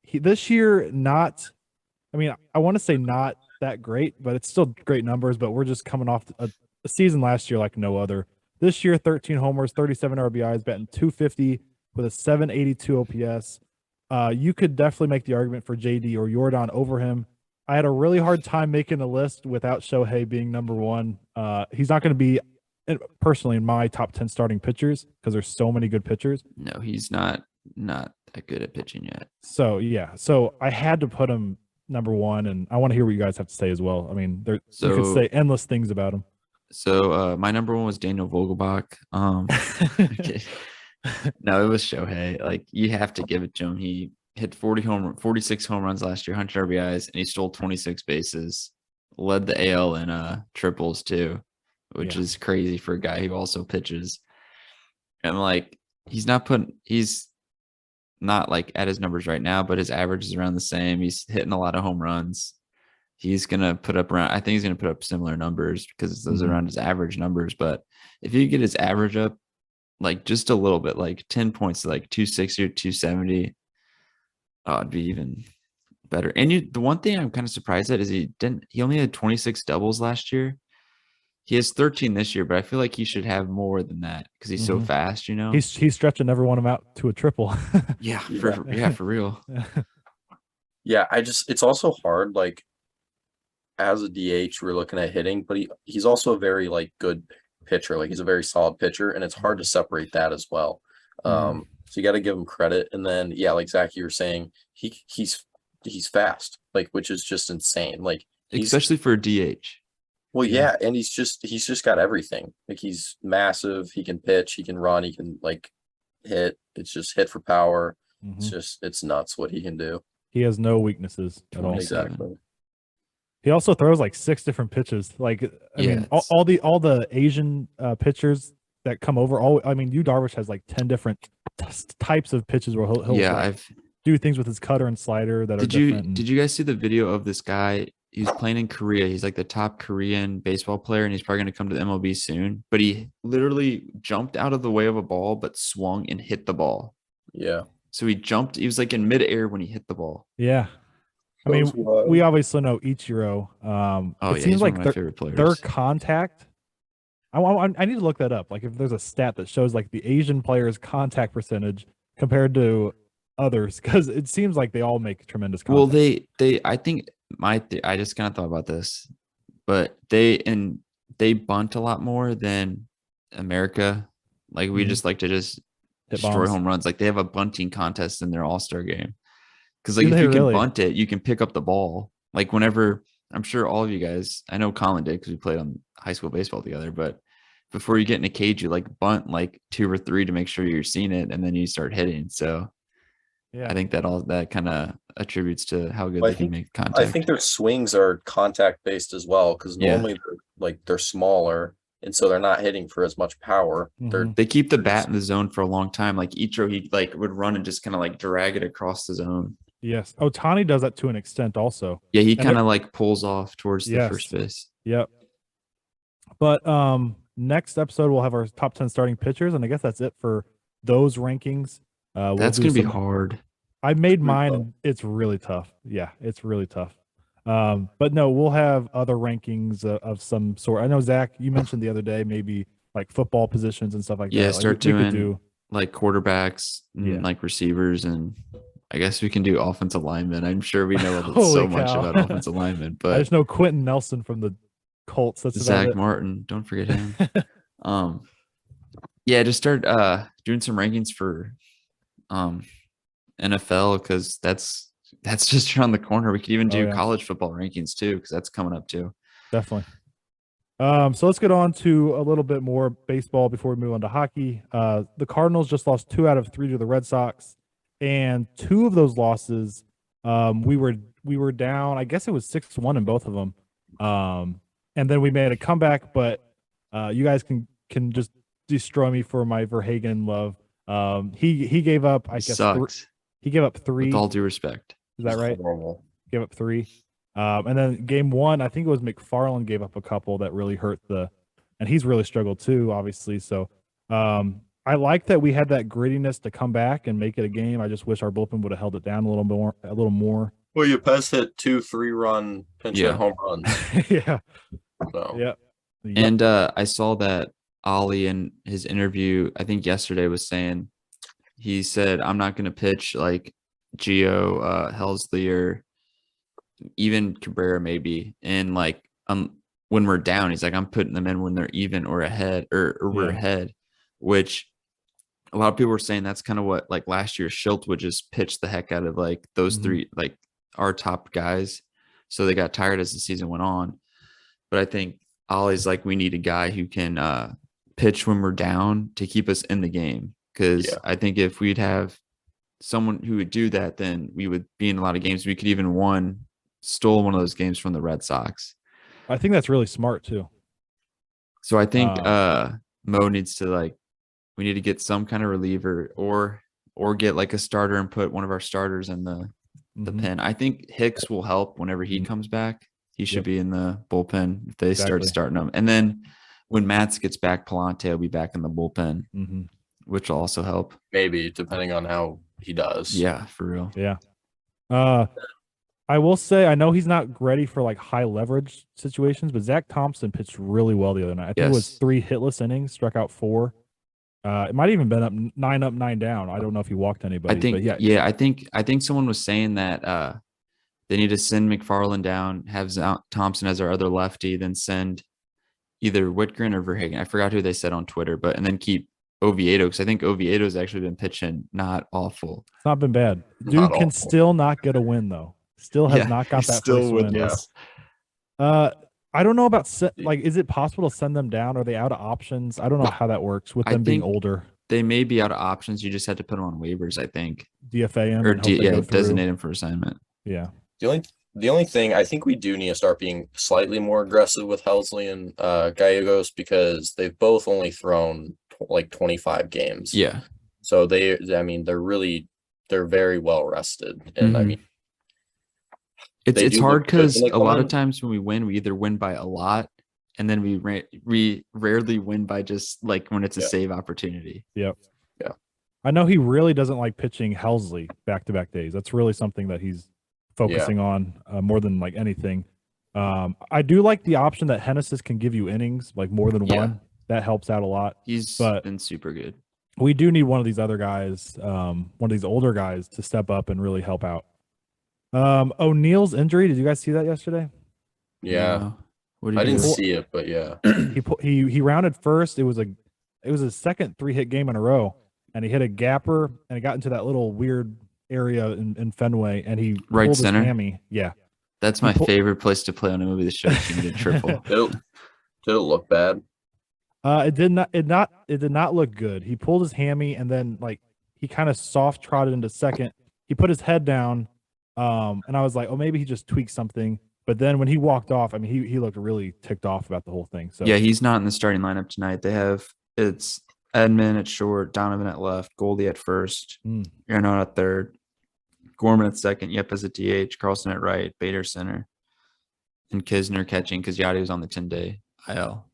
He this year not, I mean, I want to say not that great, but it's still great numbers. But we're just coming off a season last year like no other. This year, 13 homers, 37 RBIs, batting 250 with a 782 OPS. You could definitely make the argument for JD or Jordan over him. I had a really hard time making a list without Shohei being number one. He's not going to be personally in my top 10 starting pitchers because there's so many good pitchers. No, he's not that good at pitching yet. So yeah, so I had to put him number one, and I want to hear what you guys have to say as well. I mean, you could say endless things about him. So my number one was Daniel Vogelbach. Okay. No, it was Shohei. Like you have to give it to him. He hit 46 home runs last year, 100 RBIs, and he stole 26 bases. Led the AL in triples too, which is crazy for a guy who also pitches. And like he's not like at his numbers right now, but his average is around the same. He's hitting a lot of home runs. He's gonna put up I think he's gonna put up similar numbers because those are around his average numbers. But if you get his average up like just a little bit, like 10 points to like 260 or 270, it'd be even better. And the one thing I'm kind of surprised at is he only had 26 doubles last year. He has 13 this year, but I feel like he should have more than that because he's so fast, you know. He's stretching everyone out to a triple. Yeah, for real. Yeah, it's also hard. Like as a DH, we're looking at hitting, but he's also a very like good pitcher. Like he's a very solid pitcher, and it's hard to separate that as well. So you got to give him credit. And then yeah, like Zach, you were saying, he's fast, like which is just insane. Like especially for a DH. Well, yeah, and he's just got everything. Like he's massive. He can pitch. He can run. He can like hit. It's just hit for power. It's nuts what he can do. He has no weaknesses at all. Exactly. He also throws like 6 different pitches. Like I mean, all the Asian pitchers that come over. Yu Darvish has like 10 different types of pitches where he'll do things with his cutter and slider that are different. Did you guys see the video of this guy? He's playing in Korea. He's like the top Korean baseball player, and he's probably going to come to the MLB soon. But he literally jumped out of the way of a ball, but swung and hit the ball. Yeah. So he jumped. He was like in midair when he hit the ball. Yeah. I mean, we obviously know Ichiro. It seems like their contact. I need to look that up. Like if there's a stat that shows like the Asian players' contact percentage compared to others, because it seems like they all make tremendous contact. Well, I think I just kind of thought about this, but they bunt a lot more than America. Like we just like to just destroy home runs. Like they have a bunting contest in their All-Star game. Because like if you can bunt it, you can pick up the ball. Like whenever, I'm sure all of you guys, I know Colin did because we played on high school baseball together, but before you get in a cage, you like bunt like 2 or 3 to make sure you're seeing it, and then you start hitting. So yeah, I think that kind of attributes to how good they can make contact. I think their swings are contact based as well, because normally they're smaller, and so they're not hitting for as much power. They keep the bat in the zone for a long time. Like Ichiro, he like would run and just kind of like drag it across the zone. Yes. Ohtani does that to an extent also. Yeah, he kind of like pulls off towards the first base. Yep. But next episode we'll have our top 10 starting pitchers, and I guess that's it for those rankings. That's going to be hard. I made mine, and it's really tough. Yeah, it's really tough. But no, we'll have other rankings of some sort. I know, Zach, you mentioned the other day maybe like football positions and stuff like that. Yeah, like start doing like quarterbacks and like receivers, and I guess we can do offensive linemen. I'm sure we know so much about offensive linemen, but I just know Quentin Nelson from the Colts. That's Zach Martin. Don't forget him. Yeah, just start doing some rankings for NFL, because that's just around the corner. We could even do college football rankings too, because that's coming up too. Definitely. So let's get on to a little bit more baseball before we move on to hockey. The Cardinals just lost 2 out of 3 to the Red Sox, and 2 of those losses, we were down. I guess it was 6-1 in both of them, and then we made a comeback. But you guys can just destroy me for my Verhagen love. He gave up. I He guess sucks. he gave up 3. With all due respect. Is that right? Horrible. Gave up 3. And then game 1, I think it was McFarland gave up a couple that really hurt and he's really struggled too, obviously. So I like that we had that grittiness to come back and make it a game. I just wish our bullpen would have held it down a little more. Well, you Pez hit 2 3-run pinch hit home runs. Yeah. So Yeah. And I saw that Ollie in his interview, I think yesterday, was saying, he said, I'm not going to pitch like Gio, Helsley, or even Cabrera maybe. And like when we're down, he's like, I'm putting them in when they're even or ahead or we're ahead, which a lot of people were saying that's kind of what like last year Schilt would just pitch the heck out of like those 3, like our top guys. So they got tired as the season went on. But I think Ollie's like, we need a guy who can pitch when we're down to keep us in the game. Because I think if we'd have someone who would do that, then we would be in a lot of games. We could even stole one of those games from the Red Sox. I think that's really smart too. So I think Mo needs to we need to get some kind of reliever or get like a starter and put one of our starters in the pen. I think Hicks will help whenever he comes back. He should be in the bullpen if they start starting him. And then when Matz gets back, Palante will be back in the bullpen, which will also help. maybe depending on how he does. Yeah, for real. Yeah. I will say, I know he's not ready for like high leverage situations, but Zach Thompson pitched really well the other night. I think it was 3 hitless innings, struck out 4. It might have even been up 9 down. I don't know if he walked anybody. I think, but I think someone was saying that they need to send McFarland down, have Thompson as our other lefty, then send either Whitgren or Verhagen. I forgot who they said on Twitter, and then keep Oviedo, because I think Oviedo's actually been pitching not awful. It's not been bad. Dude can still not get a win though. Still has not got that first win. I don't know about is it possible to send them down? Are they out of options? I don't know how that works with them being older. They may be out of options. You just had to put them on waivers, I think. DFA him or designate him for assignment. Yeah. The only thing, I think we do need to start being slightly more aggressive with Helsley and Gallegos, because they've both only thrown like 25 games. Yeah. So they're very well rested. And I mean, it's hard because a lot of times when we win, we either win by a lot, and then we rarely win by just like when it's a save opportunity. Yep. Yeah. I know he really doesn't like pitching Helsley back-to-back days. That's really something that he's focusing on more than like anything. I do like the option that Hennessy's can give you innings, like more than one. That helps out a lot. He's been super good. We do need one of these other guys, one of these older guys, to step up and really help out. O'Neill's injury. Did you guys see that yesterday? Yeah. I didn't see it, but yeah. He rounded first. It was his second 3-hit game in a row, and he hit a gapper and it got into that little weird area in Fenway, and he pulled center. his hammy. Yeah. That's my favorite place to play on a movie. The show team did triple. Did it look bad? It did not look good. He pulled his hammy, and then like he kind of soft trotted into second. He put his head down, and I was like, oh, maybe he just tweaked something. But then when he walked off, I mean, he looked really ticked off about the whole thing. So yeah, he's not in the starting lineup tonight. It's Edmund at short, Donovan at left, Goldie at first, Aaron at third, Gorman at second, Yepes at DH, Carlson at right, Bader center, and Kisner catching because Yachty was on the 10-day IL.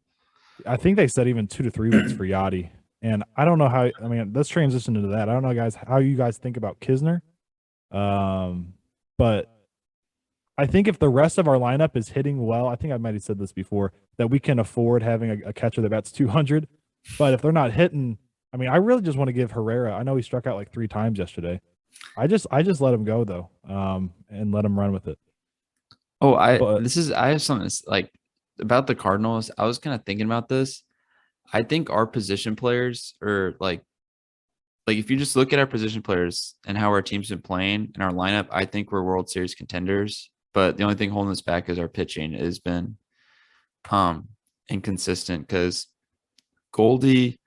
I think they said even 2 to 3 weeks for Yachty. And I don't know how, I mean, let's transition into that. I don't know, guys, how you guys think about Kisner. But I think if the rest of our lineup is hitting well, I think I might have said this before, that we can afford having a catcher that bats 200. But if they're not hitting, I mean, I really just want to give Herrera. I know he struck out like 3 times yesterday. I just let him go though, and let him run with it. Oh, I have something like about the Cardinals. I was kind of thinking about this. I think our position players are like if you just look at our position players and how our team's been playing in our lineup, I think we're World Series contenders. But the only thing holding us back is our pitching has been, and inconsistent because Goldie,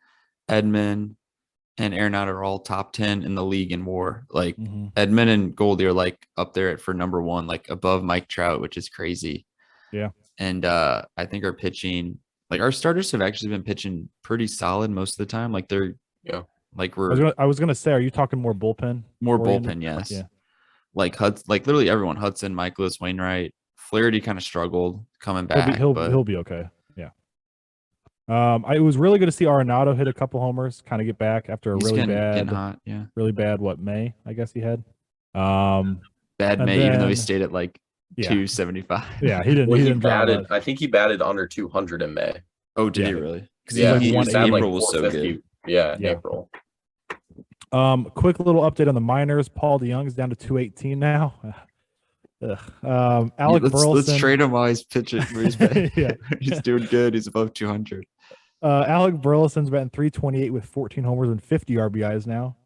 Edmund, and Arenado are all top 10 in the league in WAR. Like Edmund and Goldie are like up there for number one, like above Mike Trout, which is crazy. Yeah. And I think our pitching, like our starters have actually been pitching pretty solid most of the time. Like they're like I was gonna say, are you talking more bullpen? More oriented? bullpen, yes. Yeah. Like like literally everyone, Hudson, Michaelis, Wainwright, Flaherty kind of struggled coming back. He'll be okay. Yeah. It was really good to see Arenado hit a couple homers, kind of get back after He's getting hot. Yeah. Really bad. May, I guess he had. Bad May, even though he stayed at like 275. Yeah, he didn't. Well, he didn't batted. I think he batted under 200 in May. Oh, did he really? Yeah, he was April like was so good. Yeah, April. Quick little update on the minors. Paul DeYoung's down to 218 now. Alec Burleson. Let's trade him while he's pitching. Yeah, he's doing good. He's above 200. Alec Burleson's batting 328 with 14 homers and 50 RBIs now.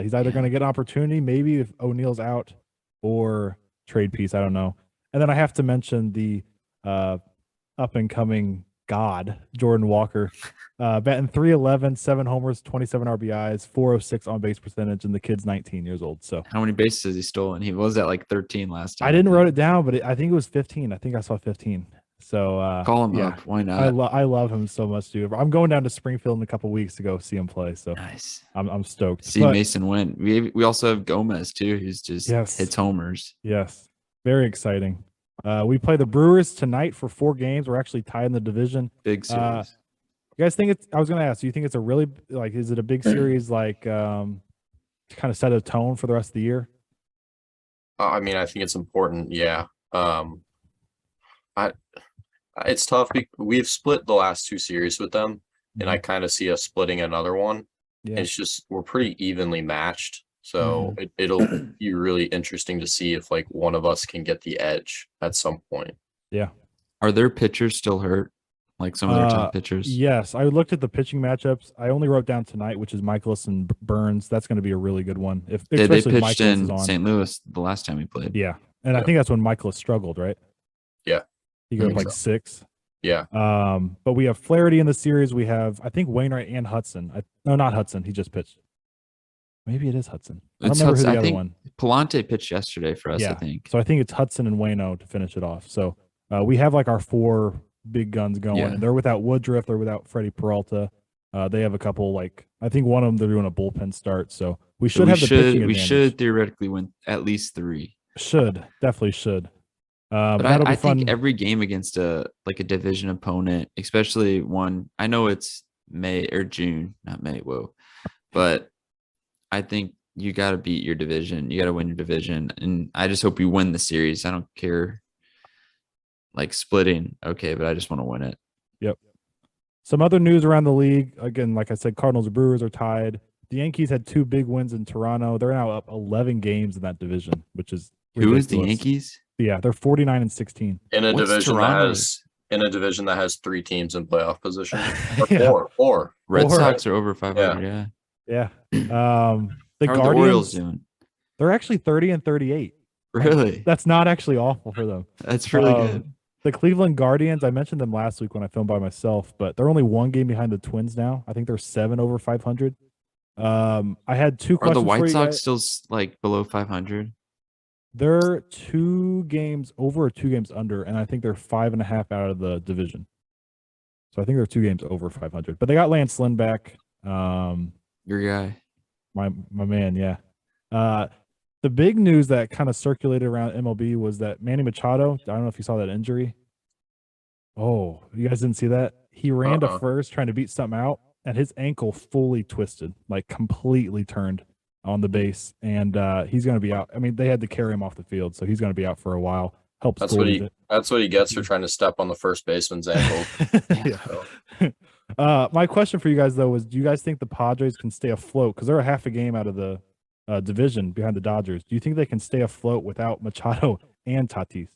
He's either going to get an opportunity, maybe if O'Neill's out, or trade piece. I don't know. And then I have to mention the up and coming god, Jordan Walker, batting 311, 7 homers, 27 RBIs, 406 on base percentage, and the kid's 19 years old. So how many bases has he stolen? He was at like 13 last time. I didn't write it down, but I think it was 15. I think I saw 15. So call him up. Why not? I love him so much, dude. I'm going down to Springfield in a couple weeks to go see him play. So nice. I'm stoked. See Mason win. We also have Gomez too, who's just hits homers. Yes, very exciting. We play the Brewers tonight for 4 games. We're actually tied in the division. Big series. You guys think it's? I was going to ask. Do you think it's a really Is it a big series? Like, to kind of set a tone for the rest of the year. I mean, I think it's important. Yeah. It's tough. We've split the last 2 series with them, and I kind of see us splitting another one. Yeah. It's just we're pretty evenly matched. So it'll be really interesting to see if like one of us can get the edge at some point. Yeah. Are their pitchers still hurt? Like some of their top pitchers? Yes. I looked at the pitching matchups. I only wrote down tonight, which is Michaelis and Burns. That's going to be a really good one. They pitched in St. Louis the last time we played. Yeah. And I think that's when Michaelis struggled, right? Yeah. He got like 6. Yeah. But we have Flaherty in the series. We have, I think, Wainwright and Hudson. No, not Hudson. He just pitched. Maybe it is Hudson. I don't remember who the other one. Palante pitched yesterday for us, I think. So I think it's Hudson and Waino to finish it off. So we have like our 4 big guns going, and they're without Woodruff. They're without Freddie Peralta. They have a couple, I think one of them they're doing a bullpen start. So we should have the pitching advantage. We should theoretically win at least 3. Definitely should. But I think every game against a division opponent, especially one, I know it's May or June, not May. Whoa, but I think you got to beat your division. You got to win your division, and I just hope you win the series. I don't care, splitting, okay, but I just want to win it. Yep. Some other news around the league. Again, like I said, Cardinals and Brewers are tied. The Yankees had 2 big wins in Toronto. They're now up 11 games in that division, which is ridiculous. Who is the Yankees? Yeah, they're 49-16 in a division that has 3 teams in playoff position. Or Red Sox are over 500. Yeah. The Orioles doing? They're actually 30-38. Really? That's not actually awful for them. That's really good. The Cleveland Guardians, I mentioned them last week when I filmed by myself, but they're only 1 game behind the Twins now. I think they're 7 over 500. I had 2 questions. Are the White Sox still below 500? They're 2 games over or 2 games under, and I think they're 5.5 out of the division. So I think they're 2 games over 500. But they got Lance Lynn back. Your guy. My man, yeah. The big news that kind of circulated around MLB was that Manny Machado, I don't know if you saw that injury. Oh, you guys didn't see that? He ran to first trying to beat something out, and his ankle fully twisted, completely turned on the base, and he's going to be out. I mean, they had to carry him off the field, so he's going to be out for a while. That's what he gets for trying to step on the first baseman's ankle. My question for you guys though was, do you guys think the Padres can stay afloat? Because they're a half a game out of the division behind the Dodgers. Do you think they can stay afloat without Machado and Tatis?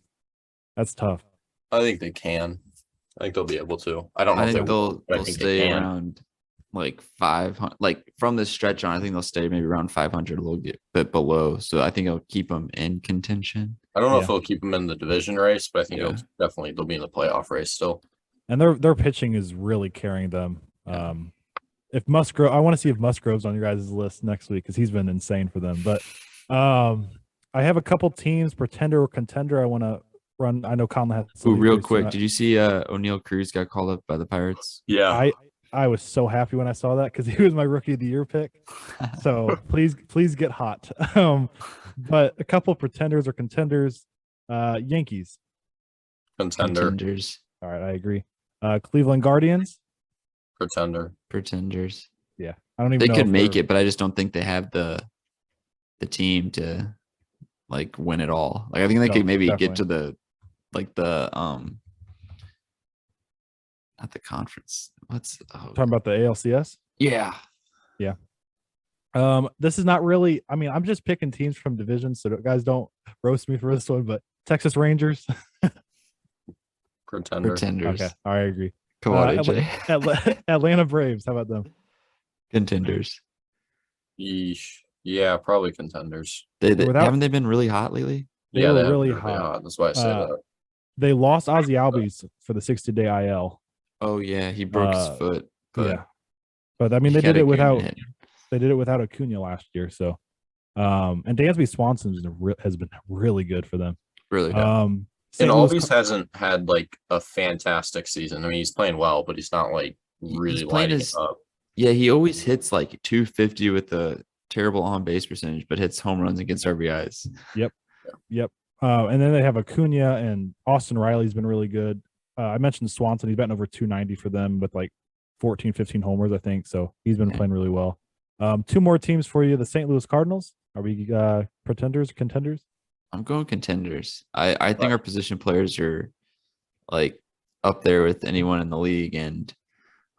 That's tough. I think they can. I think they'll be able to. I don't know. I think they'll stay around 500. From this stretch on, I think they'll stay maybe around 500, a little bit below. So I think it'll keep them in contention. I don't know if it'll keep them in the division race, but I think they'll be in the playoff race still. and their pitching is really carrying them. Yeah. If Musgrove, I want to see if Musgrove's on your guys' list next week because he's been insane for them. But I have a couple teams, pretender or contender. I want to run. I know Conlon has. Ooh, real leaders, quick, so did you see O'Neal Cruz got called up by the Pirates? Yeah. I was so happy when I saw that because he was my rookie of the year pick. So please get hot. But a couple pretenders or contenders. Yankees. Contender. Contenders. All right, I agree. Cleveland Guardians. Pretender. Pretenders. Yeah, I don't even They know could if make they're- it, but I just don't think they have the team to like win it all. Like I think they No, could maybe definitely. get to the not the conference. talking about the ALCS. yeah. This is not really. I mean, I'm just picking teams from divisions, so guys don't roast me for this one. But Texas Rangers. Pretender. Pretenders. Okay, all right, I agree. Come on, Atla- AJ. Atlanta Braves. How about them? Contenders. Yeesh. Yeah, probably contenders. They Without- haven't they been really hot lately? They yeah, were they have really been hot. That's why I say that. They lost Ozzy Albies for the 60-day IL. Oh yeah, he broke his foot. But Yeah, but I mean, he they had did it a good without. hit. They did it without Acuna last year. So, and Dansby Swanson has been really good for them. Really good. And St. Louis Albies hasn't had like a fantastic season. I mean, he's playing well, but he's not like really He's playing lighting his- it up. Yeah, he always hits like 250 with a terrible on base percentage, but hits home runs against RBIs. Yep. And then they have Acuna and Austin Riley's been really good. I mentioned Swanson. He's batting over 290 for them with like 14, 15 homers, I think. So he's been Yeah. playing really well. Two more teams for you. The St. Louis Cardinals. Are we pretenders or contenders? I'm going contenders. I think our position players are like up there with anyone in the league and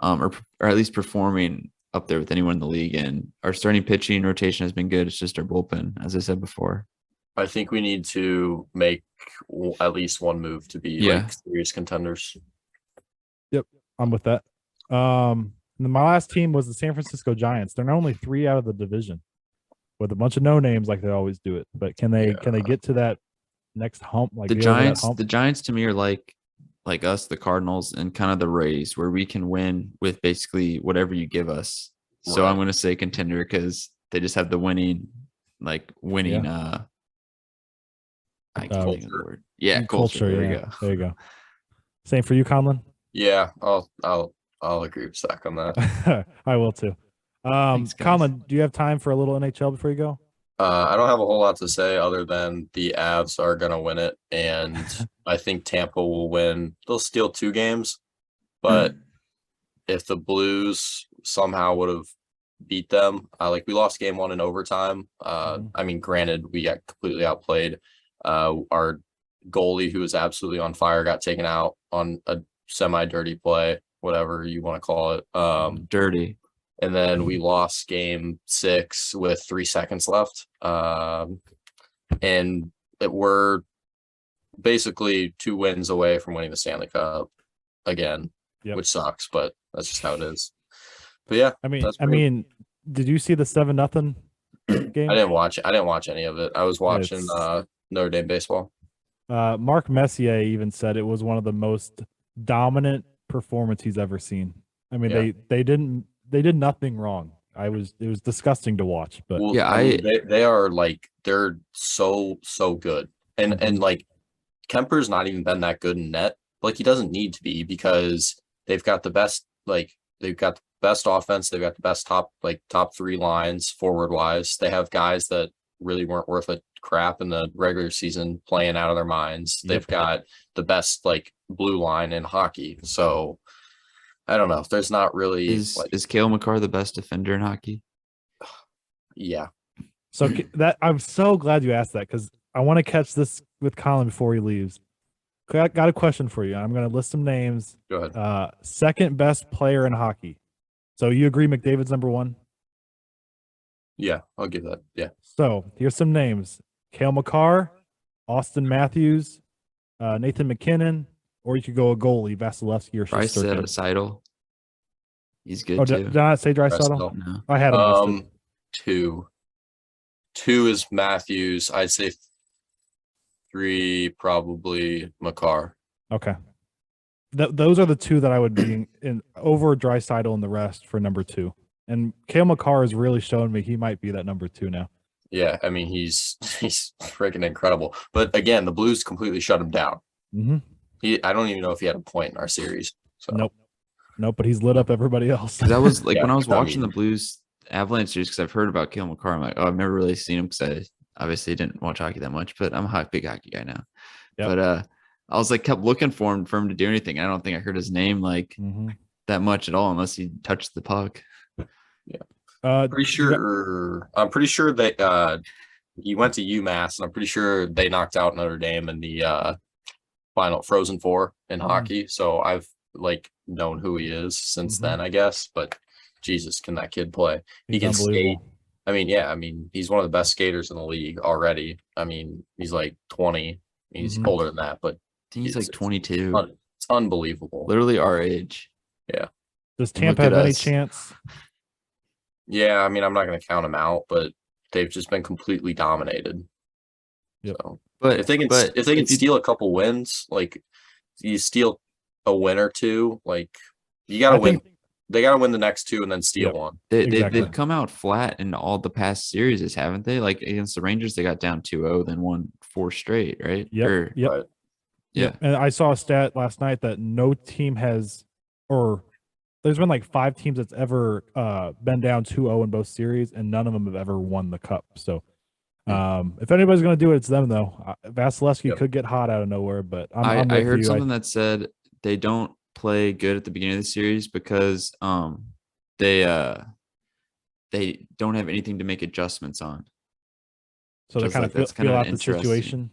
or at least performing up there with anyone in the league. And our starting pitching rotation has been good. It's just our bullpen, as I said before. I think we need to make at least one move to be Yeah. like serious contenders. I'm with that. And then my last team was the San Francisco Giants. They're only 3 out of the division with a bunch of no names like they always do it. But can they get to that next hump? Like The get over that Giants, hump? the Giants to me are like us, the Cardinals, and kind of the Rays, where we can win with basically whatever you give us. So Right. I'm going to say contender because they just have the winning. I can't think of the word. Yeah, culture. There we yeah. go. There you go. Same for you, Conlon. Yeah, I'll agree with Zach on that. I will too. Thanks, guys. Conlon, do you have time for a little NHL before you go? I don't have a whole lot to say other than the Avs are gonna win it, and I think Tampa will win. They'll steal 2 games, but if the Blues somehow would have beat them, like we lost game 1 in overtime. I mean, granted, we got completely outplayed. Our goalie, who was absolutely on fire, got taken out on a semi-dirty play, whatever you want to call it. Dirty. And then we lost game 6 with 3 seconds left. And we're basically 2 wins away from winning the Stanley Cup again, which sucks, but that's just how it is. But yeah, I that's mean, did you see the 7-0 game? I didn't watch any of it. I was watching Notre Dame baseball. Mark Messier even said it was one of the most dominant performance he's ever seen. I mean, they did nothing wrong. It was disgusting to watch, but Well, Yeah, I mean, they are like they're so good, and like Kemper's not even been that good in net. Like he doesn't need to be because they've got the best offense. They've got the best top 3 lines forward wise. They have guys that really weren't worth a crap in the regular season playing out of their minds. They've got the best like blue line in hockey. So I don't know. There's not really Is Cale Makar the best defender in hockey? Yeah. So that I'm so glad you asked that because I want to catch this with Colin before he leaves. I got a question for you. I'm going to list some names. Go ahead. Second best player in hockey. So you agree McDavid's number 1? Yeah, I'll give that. Yeah. So here's some names: Cale Makar, Austin Matthews, Nathan McKinnon, or you could go a goalie, Vasilevsky or Bryce said Shesterkin. Seidel. He's good Oh, too. did I not say Draisaitl? Draisaitl. No. I had him listed. 2. 2 is Matthews. I'd say 3 probably Makar. Okay. those are the two that I would be in over Draisaitl and the rest for number 2. And Cale Makar has really shown me he might be that number 2 now. Yeah, I mean he's freaking incredible. But again, the Blues completely shut him down. Mm-hmm. I don't even know if he had a point in our series. So Nope. But he's lit up everybody else. Because I was like, Yeah, when I was I watching mean- the Blues Avalanche series, because I've heard about Cale Makar, I'm like, oh, I've never really seen him because I obviously didn't watch hockey that much, but I'm a big hockey guy now. Yep. But I was like, kept looking for him to do anything. I don't think I heard his name like that much at all, unless he touched the puck. I'm pretty sure that he went to UMass, and I'm pretty sure they knocked out Notre Dame in the final Frozen Four in hockey. So I've like known who he is since then, I guess. But Jesus, can that kid play? He can skate. I mean, he's one of the best skaters in the league already. I mean, he's like 20. He's older than that, but I think he's like 22. It's unbelievable. Literally our age. Yeah. Does Tampa have any chance? Yeah, I mean, I'm not going to count them out, but they've just been completely dominated. Yep. So, but if they can steal a couple wins, like you steal a win or two, like you got to win. They got to win the next 2 and then steal one. They've come out flat in all the past series, haven't they? Like against the Rangers, they got down 2-0, then won 4 straight, right? Yep. Right. Yeah. And I saw a stat last night that no team has, or there's been like 5 teams that's ever been down 2-0 in both series, and none of them have ever won the cup. So if anybody's going to do it, it's them, though. Vasilevsky could get hot out of nowhere, but I'm I heard something that said they don't play good at the beginning of the series because they don't have anything to make adjustments on. So they kind of feel out the situation.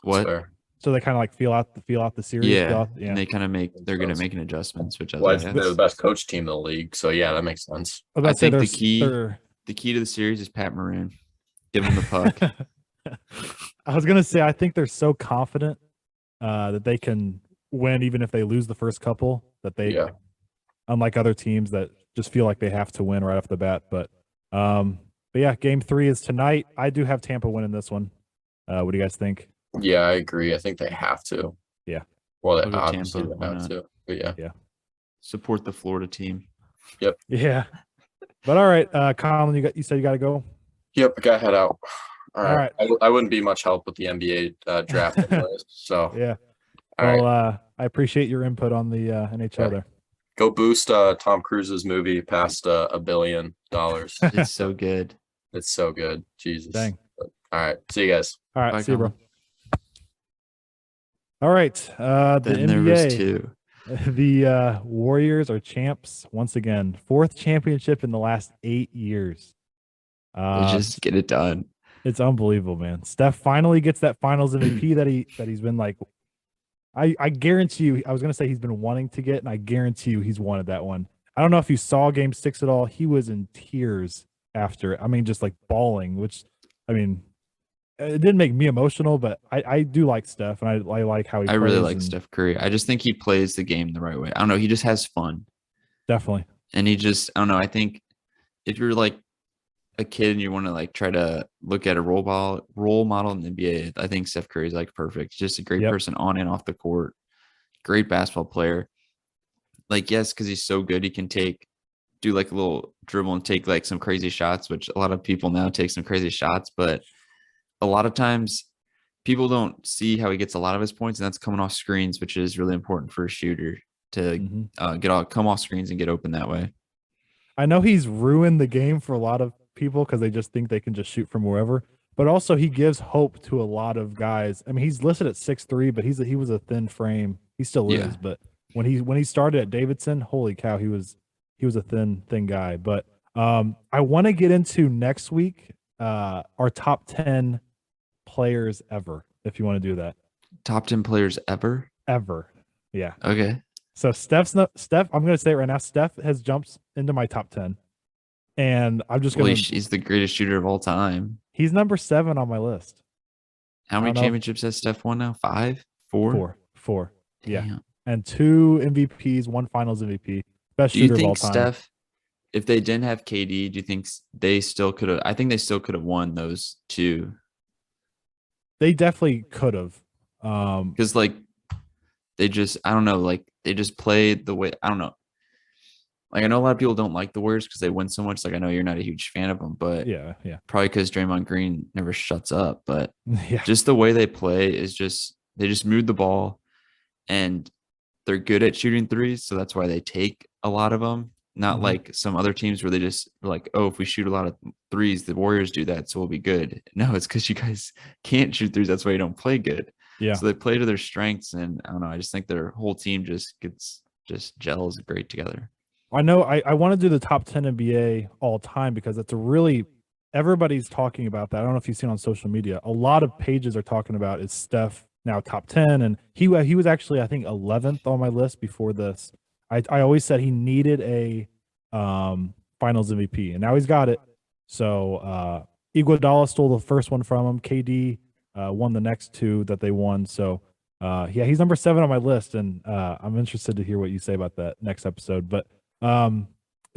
What? So they kind of like feel out the series. Yeah. And they kind of they're good at making adjustments, which I think they're the best coach team in the league. So yeah, that makes sense. I think the key to the series is Pat Maroon. Give him the puck. I was gonna say I think they're so confident that they can win even if they lose the first couple. That they, unlike other teams that just feel like they have to win right off the bat. But yeah, Game 3 is tonight. I do have Tampa winning this one. What do you guys think? Yeah, I agree. I think they have to. Yeah. Well, they obviously have to. But yeah. Support the Florida team. Yep. Yeah. But all right, Colin, you said you got to go. Yep, I got to head out. All right. I wouldn't be much help with the NBA draft anyways. So yeah. Well, I appreciate your input on the NHL there. Go boost Tom Cruise's movie past $1 billion. It's so good. It's so good. Jesus. Dang. All right. See you guys. All right. Bye, see you, bro. All right. The then NBA. there was 2. The Warriors are champs once again. 4th championship in the last 8 years. They just get it done. It's unbelievable, man. Steph finally gets that Finals MVP that he's been like. I guarantee you. I was gonna say he's been wanting to get, and I guarantee you he's wanted that one. I don't know if you saw Game 6 at all. He was in tears after. I mean, just like bawling. Which, I mean, it didn't make me emotional, but I do like Steph, and I like how he. I really like Steph Curry. I just think he plays the game the right way. I don't know. He just has fun. Definitely. And he just, I don't know. I think if you're like a kid and you want to like try to look at a role model in the NBA, I think Steph Curry is like perfect. Just a great person on and off the court. Great basketball player. Like, yes, because he's so good, he can do like a little dribble and take like some crazy shots, which a lot of people now take some crazy shots, but a lot of times people don't see how he gets a lot of his points, and that's coming off screens, which is really important for a shooter to come off screens and get open that way. I know he's ruined the game for a lot of people because they just think they can just shoot from wherever, but also he gives hope to a lot of guys. I mean, he's listed at 6'3", but he was a thin frame. He still is, but when he started at Davidson, holy cow, he was a thin guy. But I want to get into next week our top 10 players ever, if you want to do that. Top 10 players ever? Ever. Yeah. Okay. So Steph, I'm going to say it right now. Steph has jumped into my top 10. And I'm just going to. He's the greatest shooter of all time. He's number 7 on my list. How many championships has Steph won now? 5? 4? 4. Yeah. Damn. And 2 MVPs, 1 Finals MVP. Best shooter of all time. Do you think Steph, if they didn't have KD, do you think they still could have? I think they still could have won those 2. They definitely could have. Because like they just, I don't know, like they just play the way I don't know. Like I know a lot of people don't like the Warriors because they win so much. Like I know you're not a huge fan of them, but Yeah, probably because Draymond Green never shuts up. But yeah. just the way they play is just they just move the ball, and they're good at shooting threes, so that's why they take a lot of them. Not Mhm. like some other teams where they just like, oh, if we shoot a lot of threes, the Warriors do that, so we'll be good. No, it's because you guys can't shoot threes. That's why you don't play good. Yeah. So they play to their strengths, and I don't know. I just think their whole team just gels great together. I know I want to do the top 10 NBA all time because it's a really everybody's talking about that. I don't know if you've seen on social media. A lot of pages are talking about is Steph now top 10, and he was actually I think 11th on my list before this. I always said he needed a Finals MVP, and now he's got it. So Iguodala stole the first one from him. KD won the next two that they won. So yeah, he's number 7 on my list, and I'm interested to hear what you say about that next episode. But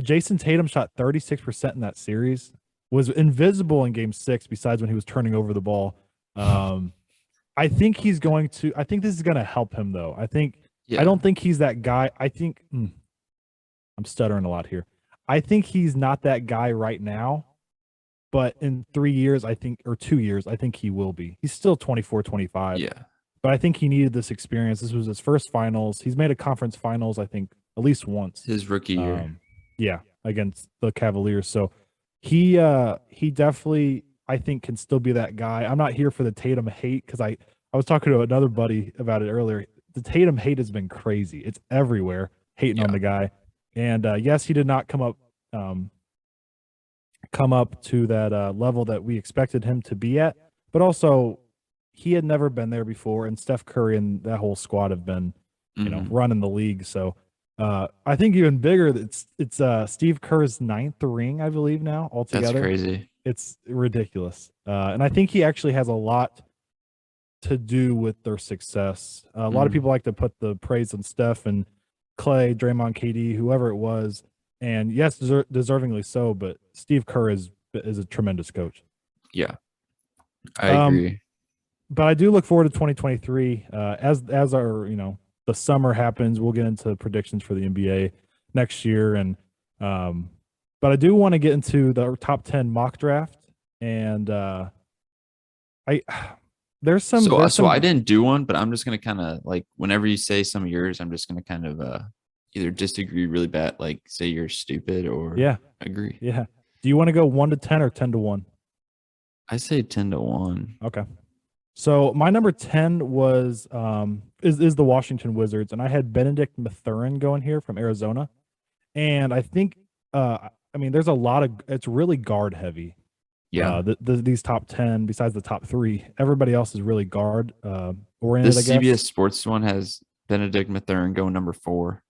Jason Tatum shot 36% in that series, was invisible in game 6 besides when he was turning over the ball. I think this is going to help him though. I don't think he's that guy. I'm stuttering a lot here. I think he's not that guy right now, but in 3 years, or 2 years, I think he will be. He's still 24, 25. Yeah. But I think he needed this experience. This was his first finals. He's made a conference finals, I think, at least once. His rookie year. Yeah, against the Cavaliers. So he definitely, I think, can still be that guy. I'm not here for the Tatum hate because I was talking to another buddy about it earlier. The Tatum hate has been crazy. It's everywhere, hating on the guy. And yes, he did not come up to that level that we expected him to be at, but also he had never been there before, and Steph Curry and that whole squad have been, running the league. So I think even bigger, it's Steve Kerr's 9th ring, I believe now altogether. That's crazy. It's ridiculous, and I think he actually has a lot to do with their success. A lot of people like to put the praise on Steph and Clay, Draymond, KD, whoever it was, and yes, deservingly so. But Steve Kerr is a tremendous coach. Yeah, I agree. But I do look forward to 2023 as our the summer happens. We'll get into predictions for the NBA next year, and but I do want to get into the top 10 mock draft, and there's some. So I didn't do one, but I'm just gonna kind of like whenever you say some of yours, I'm just gonna kind of either disagree really bad, like say you're stupid, or agree. Yeah. Do you want to go 1 to 10 or 10 to 1? I say 10 to 1. Okay. So my number 10 was is the Washington Wizards, and I had Benedict Mathurin going here from Arizona, and I think there's a lot of it's really guard heavy. Yeah, these top 10, besides the top 3, everybody else is really guard oriented. The CBS Sports one has Benedict Mathurin going number 4.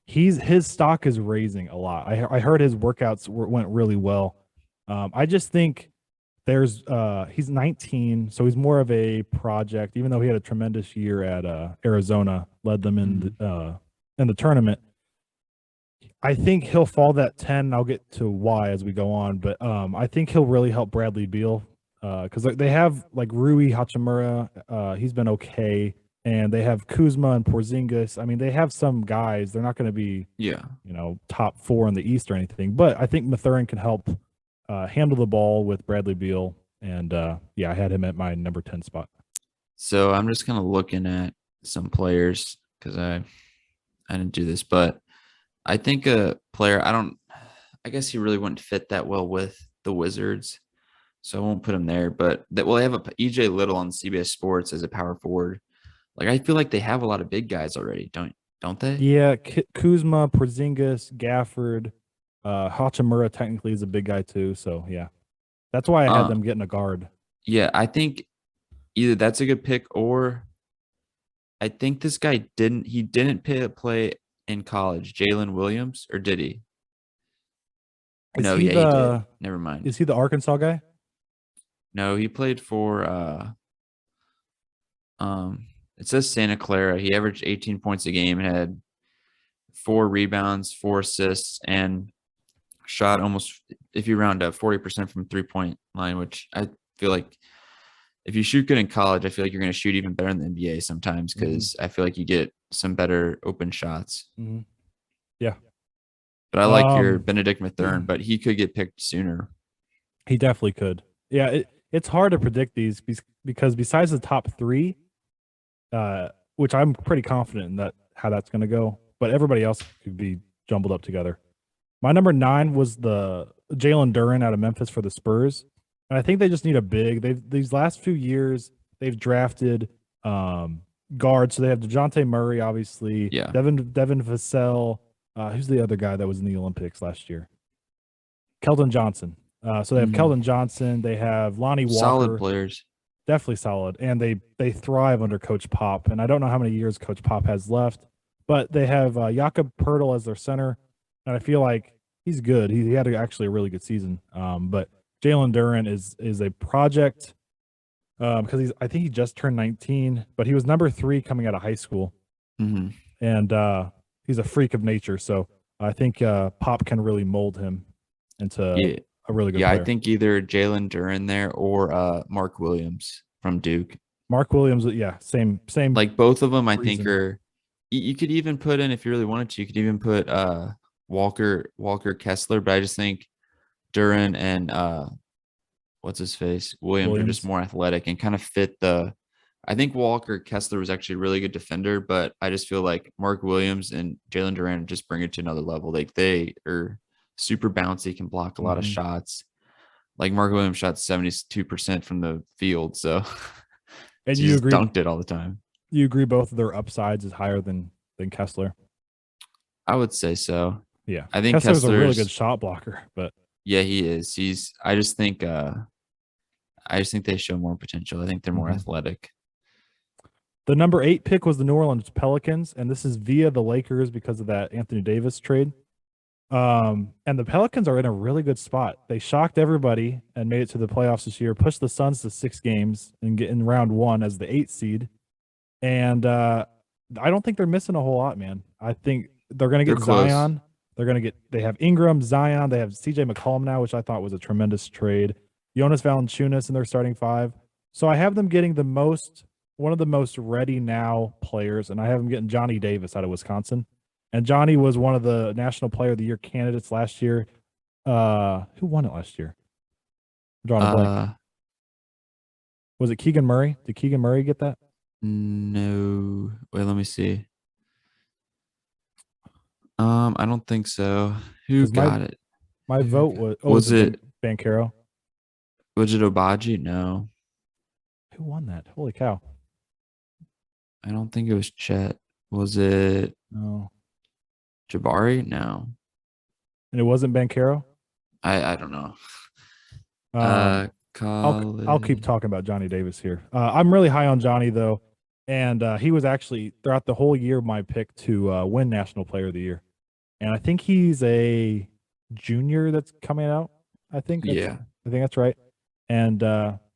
His stock is raising a lot. I heard his workouts went really well. I just think he's 19, so he's more of a project. Even though he had a tremendous year at Arizona, led them in the tournament. I think he'll fall that 10. And I'll get to why as we go on, but I think he'll really help Bradley Beal because they have like Rui Hachimura. He's been okay, and they have Kuzma and Porzingis. I mean, they have some guys. They're not going to be top 4 in the East or anything, but I think Mathurin can help handle the ball with Bradley Beal, and I had him at my number 10 spot. So I'm just kind of looking at some players because I didn't do this, but I think a player I guess he really wouldn't fit that well with the Wizards, so I won't put him there. But they have a EJ Little on CBS Sports as a power forward. Like I feel like they have a lot of big guys already, don't they? Yeah, Kuzma, Porzingis, Gafford. Hachimura technically is a big guy too, so yeah, that's why I had them getting a guard. Yeah, I think either that's a good pick, or I think this guy didn't play in college. Jalen Williams, or did he? He did. Never mind. Is he the Arkansas guy? No, he played for it says Santa Clara. He averaged 18 points a game and had 4 rebounds, 4 assists, and shot almost, if you round up, 40% from 3-point line, which I feel like if you shoot good in college, I feel like you're going to shoot even better in the NBA sometimes because I feel like you get some better open shots. Mhm. Yeah. But I like your Um, Benedict Mathurin, but he could get picked sooner. He definitely could. Yeah, it's hard to predict these because besides the top three, which I'm pretty confident in that how that's going to go, but everybody else could be jumbled up together. My number 9 was the Jalen Duren out of Memphis for the Spurs, and I think they just need a big. These last few years they've drafted guards, so they have Dejounte Murray, obviously, Yeah. Devin Vassell. Who's the other guy that was in the Olympics last year? Keldon Johnson. So they have Mhm. Keldon Johnson. They have Lonnie Walker. Solid players. Definitely solid, and they thrive under Coach Pop. And I don't know how many years Coach Pop has left, but they have Jakob Pertl as their center, and I feel like he's good. He had actually a really good season. But Jalen Duren is a project because I think he just turned 19, but he was number 3 coming out of high school, Mhm. and he's a freak of nature. So I think Pop can really mold him into Yeah. a really good Yeah, player. I think either Jalen Duren there or Mark Williams from Duke. Mark Williams, yeah, same. Like both of them, I think reason. are. You could even put in if you really wanted to. You could even put Walker Kessler, but I just think Duren and what's his face Williams are just more athletic and kind of fit the. I think Walker Kessler was actually a really good defender, but I just feel like Mark Williams and Jalen Duren just bring it to another level. Like they are super bouncy, can block a lot of Mhm. shots. Like Mark Williams shot 72% from the field, so And he you just agree? dunked it all the time. You agree both of their upsides is higher than Kessler? I would say so. Yeah, I think Kessler's a really good Kessler's shot blocker, but yeah, he is. I just think they show more potential. I think they're more Mhm. athletic. The number 8 pick was the New Orleans Pelicans, and this is via the Lakers because of that Anthony Davis trade. And the Pelicans are in a really good spot. They shocked everybody and made it to the playoffs this year, pushed the Suns to 6 games and get in round 1 as the 8th seed. And I don't think they're missing a whole lot, man. I think they're going to They're get close. Zion. They have Ingram, Zion. They have CJ McCollum now, which I thought was a tremendous trade. Jonas Valanciunas in their starting 5. So I have them getting one of the most ready now players, and I have them getting Johnny Davis out of Wisconsin. And Johnny was one of the National Player of the Year candidates last year. Who won it last year? I'm drawing a blank. Was it Keegan Murray? Did Keegan Murray get that? No. Wait, let me see. I don't think so. Who 'Cause got it? My vote was Was it Banchero? Obaji? No. Who won that? Holy cow. I don't think it was Chet. Was it No. Jabari? No. And it wasn't Banchero? I don't know. I'll keep talking about Johnny Davis here. I'm really high on Johnny though, and he was actually throughout the whole year my pick to win National Player of the Year. And I think he's a junior that's coming out. I think that's right. And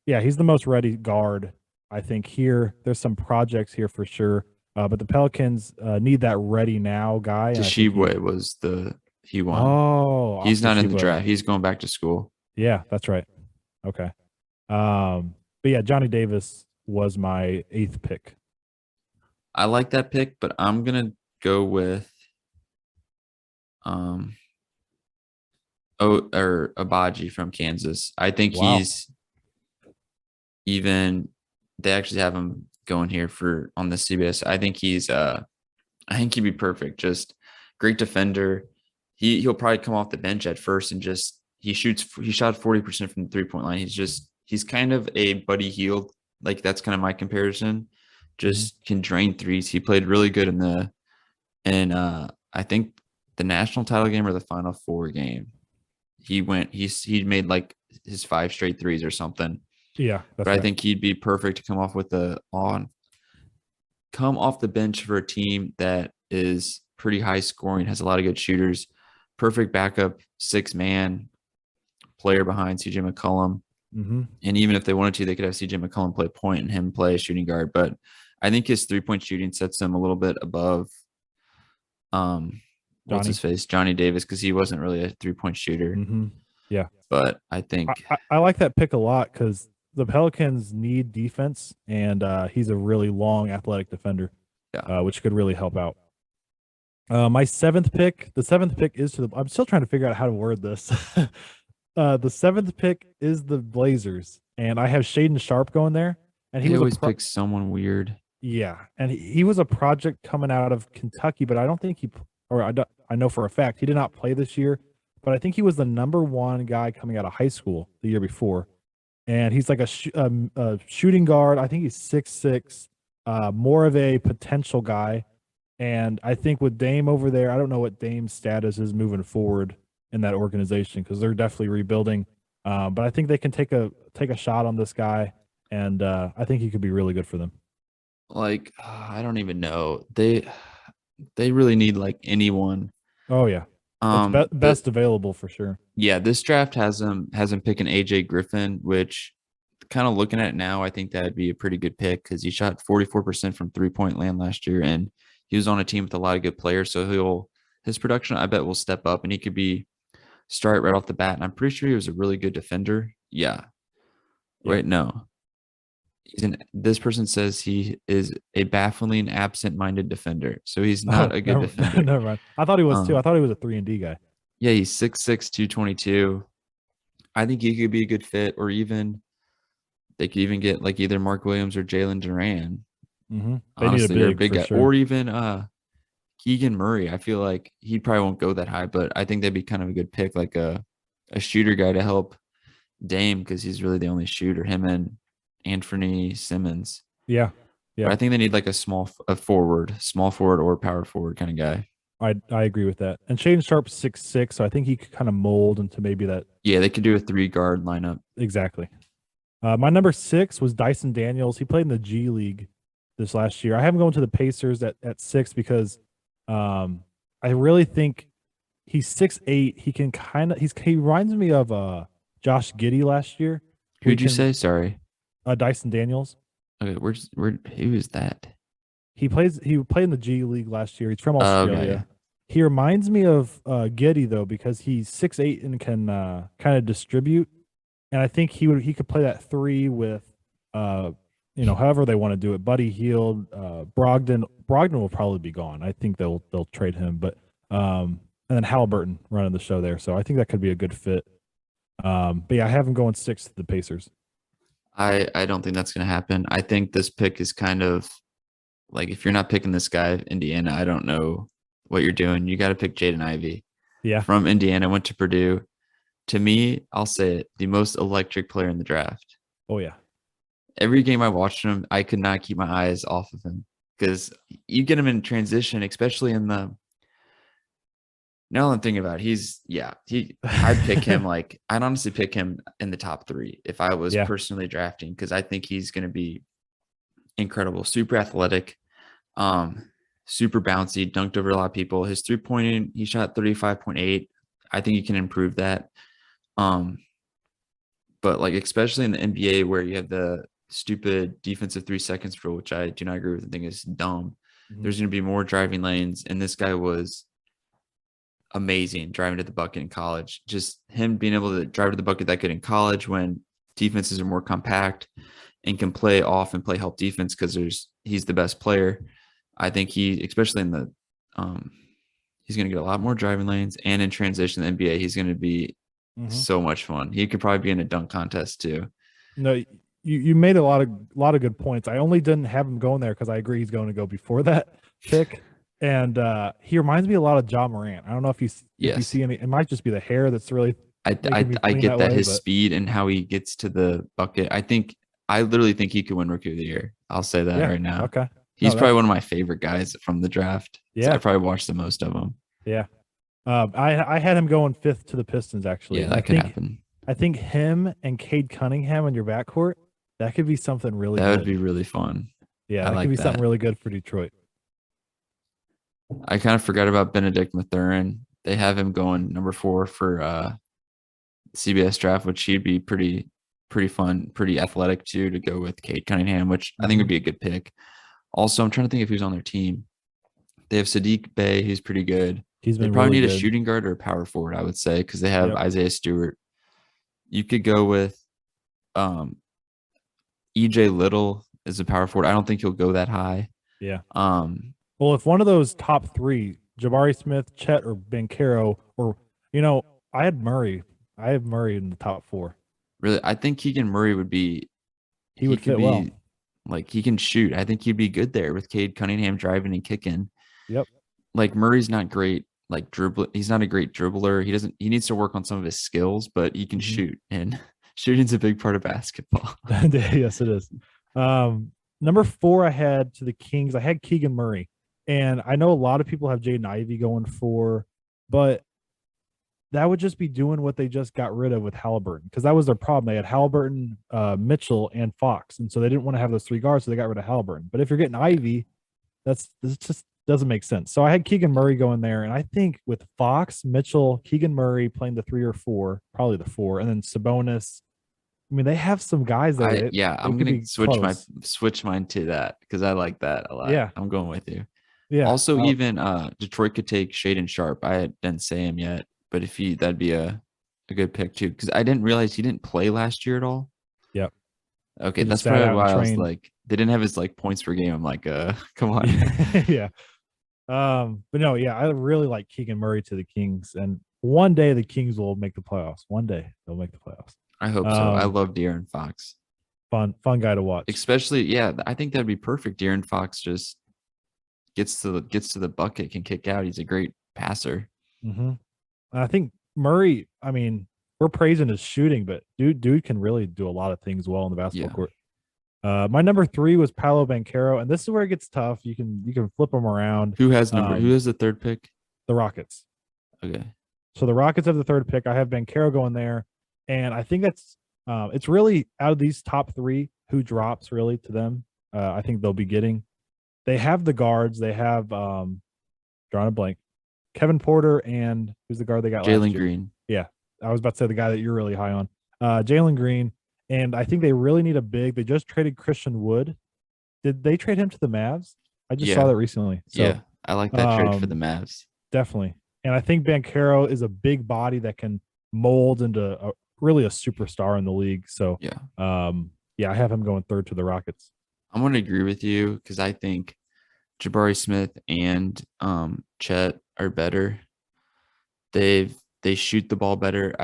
yeah, he's the most ready guard. I think there's some projects here for sure. But the Pelicans need that ready now guy. and I think he won. Oh, He's not in the Oscar draft. He's going back to school. Yeah, that's right. Okay. But yeah, Johnny Davis was my 8th pick. I like that pick, but I'm gonna go with Abaji from Kansas. I think he's even they actually have him going here on the CBS. I think he'd be perfect. Just great defender. He'll probably come off the bench at first and he shot 40% from the 3-point line. He's kind of a Buddy Hield. Like that's kind of my comparison. Just can drain threes. He played really good in I think the national title game or the Final Four game. He made like his 5 straight threes or something. Yeah, but I think he'd be perfect to come off the bench for a team that is pretty high scoring, has a lot of good shooters, perfect backup 6-man player behind CJ McCollum. Mm-hmm. And even if they wanted to, they could have CJ McCollum play point and him play shooting guard. But I think his 3-point shooting sets him a little bit above what's his face? Johnny Davis, because he wasn't really a 3-point shooter. Mm-hmm. Yeah. But I think I like that pick a lot because the Pelicans need defense, and he's a really long, athletic defender. Yeah. which could really help out. My seventh pick, the seventh pick is to the. I'm still trying to figure out how to word this. The seventh pick is the Blazers, and I have Shaden Sharp going there, and he They was a always pick someone weird. yeah, and he was a project coming out of Kentucky, but I don't think I know for a fact he did not play this year, but I think he was the number one guy coming out of high school the year before, and he's like a shooting guard. I think he's 6'6", more of a potential guy. And I think with Dame over there, I don't know what Dame's status is moving forward in that organization because they're definitely rebuilding. But I think they can take a shot on this guy, and I think he could be really good for them. Like I don't even know. They really need like anyone. Oh yeah, it's best available for sure. Yeah, this draft has him picking AJ Griffin, which kind of looking at it now, I think that'd be a pretty good pick because he shot 44% from 3-point land last year, and he was on a team with a lot of good players. So his production, I bet, will step up, and he could start right off the bat. And I'm pretty sure he was a really good defender. Yeah. Right. No. This person says he is a baffling absent-minded defender. So he's not a good defender. Never mind. I thought he was too. I thought he was a 3-and-D guy. Yeah, he's 6'6", 222. I think he could be a good fit, or even they could even get like either Mark Williams or Jalen Duran. Mm-hmm. Honestly, they're a big guy. Sure. Or even Keegan Murray. I feel like he probably won't go that high, but I think that'd be kind of a good pick, like a shooter guy to help Dame because he's really the only shooter. Him and Anthony Simmons. Yeah. But I think they need like a small forward or power forward kind of guy. I agree with that. And Shaden Sharp's 6'6", so I think he could kind of mold into maybe that. Yeah, they could do a 3-guard lineup. Exactly. My number 6 was Dyson Daniels. He played in the G League this last year. I have him going to the Pacers at 6 because I really think he's 6'8". He can he reminds me of Josh Giddey last year. Who'd you say? Sorry. Dyson Daniels. Okay, who is that? He played in the G League last year. He's from Australia. Okay. He reminds me of Giddey though because he's 6'8" and can kind of distribute. And I think he could play that 3 with however they want to do it. Buddy Hield, Brogdon will probably be gone. I think they'll trade him, but and then Halliburton running the show there. So I think that could be a good fit. But yeah, I have him going 6 to the Pacers. I don't think that's going to happen. I think this pick is kind of like if you're not picking this guy, Indiana, I don't know what you're doing. You got to pick Jaden Ivey. Yeah. From Indiana, went to Purdue. To me, I'll say it, the most electric player in the draft. Oh, yeah. Every game I watched him, I could not keep my eyes off of him because you get him in transition, especially in the – now I'm thinking about it, I'd pick him like – I'd honestly pick him in the top 3 if I was personally drafting because I think he's going to be incredible, super athletic, super bouncy, dunked over a lot of people. His 3-pointing, he shot 35.8. I think he can improve that. But like especially in the NBA where you have the stupid defensive 3 seconds rule, which I do not agree with. I think is dumb. Mm-hmm. There's going to be more driving lanes, and this guy was amazing driving to the bucket in college. Just him being able to drive to the bucket that good in college when defenses are more compact and can play off and play help defense because he's the best player. I think especially in the he's going to get a lot more driving lanes, and in transition in the NBA, he's going to be so much fun. He could probably be in a dunk contest too. No, you made a lot of good points. I only didn't have him going there because I agree he's going to go before that pick. And he reminds me a lot of Ja Morant. I don't know if you see any. It might just be the hair that's really. I get that his speed and how he gets to the bucket. I literally think he could win Rookie of the Year. I'll say that right now. Okay. He's probably one of my favorite guys from the draft. Yeah. So I probably watched the most of them. Yeah. I had him going 5th to the Pistons, actually. Yeah, that could happen. I think him and Cade Cunningham in your backcourt, that could be something really good. That would be really fun. Yeah, that could be something really good for Detroit. I kind of forgot about Benedict Mathurin. They have him going number 4 for CBS draft, which he'd be pretty fun, pretty athletic too, to go with Cade Cunningham, which I think would be a good pick. Also, I'm trying to think if who's on their team. They have Sadiq Bey. He's pretty good. They probably need a shooting guard or a power forward, I would say, because they have Isaiah Stewart. You could go with EJ Little as a power forward. I don't think he'll go that high. Yeah. Um, Well, if one of those top three, Jabari Smith, Chet, or Bankero, or you know, I had Murray. I have Murray in the top four. really, I think Keegan Murray would be. He He would could fit well. be like he can shoot. I think he'd be good there with Cade Cunningham driving and kicking. Yep. Like Murray's not great. Like dribble, he's not a great dribbler. He doesn't. He needs to work on some of his skills, but he can Mhm. shoot, and shooting's a big part of basketball. Yes, it is. Number four, I had to the Kings. I had Keegan Murray, and I know a lot of people have Jaden Ivey going for, but that would just be doing what they just got rid of with Halliburton because that was their problem. They had Halliburton, Mitchell, and Fox, and so they didn't want to have those three guards, so they got rid of Halliburton. But if you're getting Ivy, this just doesn't make sense. So I had Keegan Murray going there, and I think with Fox, Mitchell, Keegan Murray playing the 3 or 4, probably the 4, and then Sabonis. I mean, they have some guys there. They I'm could gonna be close. switch mine to that because I like that a lot. Yeah, I'm going with you. yeah. Also, even Detroit could take Shaden Sharp. Didn't say him yet, but if he that'd be a good pick too. Because I didn't realize he didn't play last year at all. Yep. Okay, He just that's sat probably out and why I was trained. like, they didn't have his like points per game. I'm like, come on. Yeah. But no, yeah, I really like Keegan Murray to the Kings, and one day the Kings will make the playoffs. One day they'll make the playoffs. I hope so. I love De'Aaron Fox. Fun guy to watch. Especially, yeah, I think that'd be perfect. De'Aaron Fox just gets to the bucket, can kick out. He's a great passer. Mm-hmm. I think Murray. I mean, we're praising his shooting, but dude can really do a lot of things well in the basketball Yeah. court. My number 3 was Paolo Banchero, and this is where it gets tough. You can flip them around. Who has the third pick? The Rockets. Okay. So the Rockets have the third pick. I have Banchero going there, and I think that's it's really out of these top 3 who drops really to them. I think they'll be getting. They have the guards. They have drawing a blank. Kevin Porter and who's the guard they got last Jalen year? Green. Yeah, I was about to say the guy that you're really high on, Jalen Green. And I think they really need a big. They just traded Christian Wood. Did they trade him to the Mavs? I just saw Yeah. that recently. So, Yeah. I like that trade for the Mavs. definitely. And I think Banchero is a big body that can mold into really a superstar in the league. So, Yeah. yeah, I have him going third to the Rockets. I'm going to agree with you because I think Jabari Smith and Chet are better. They shoot the ball better.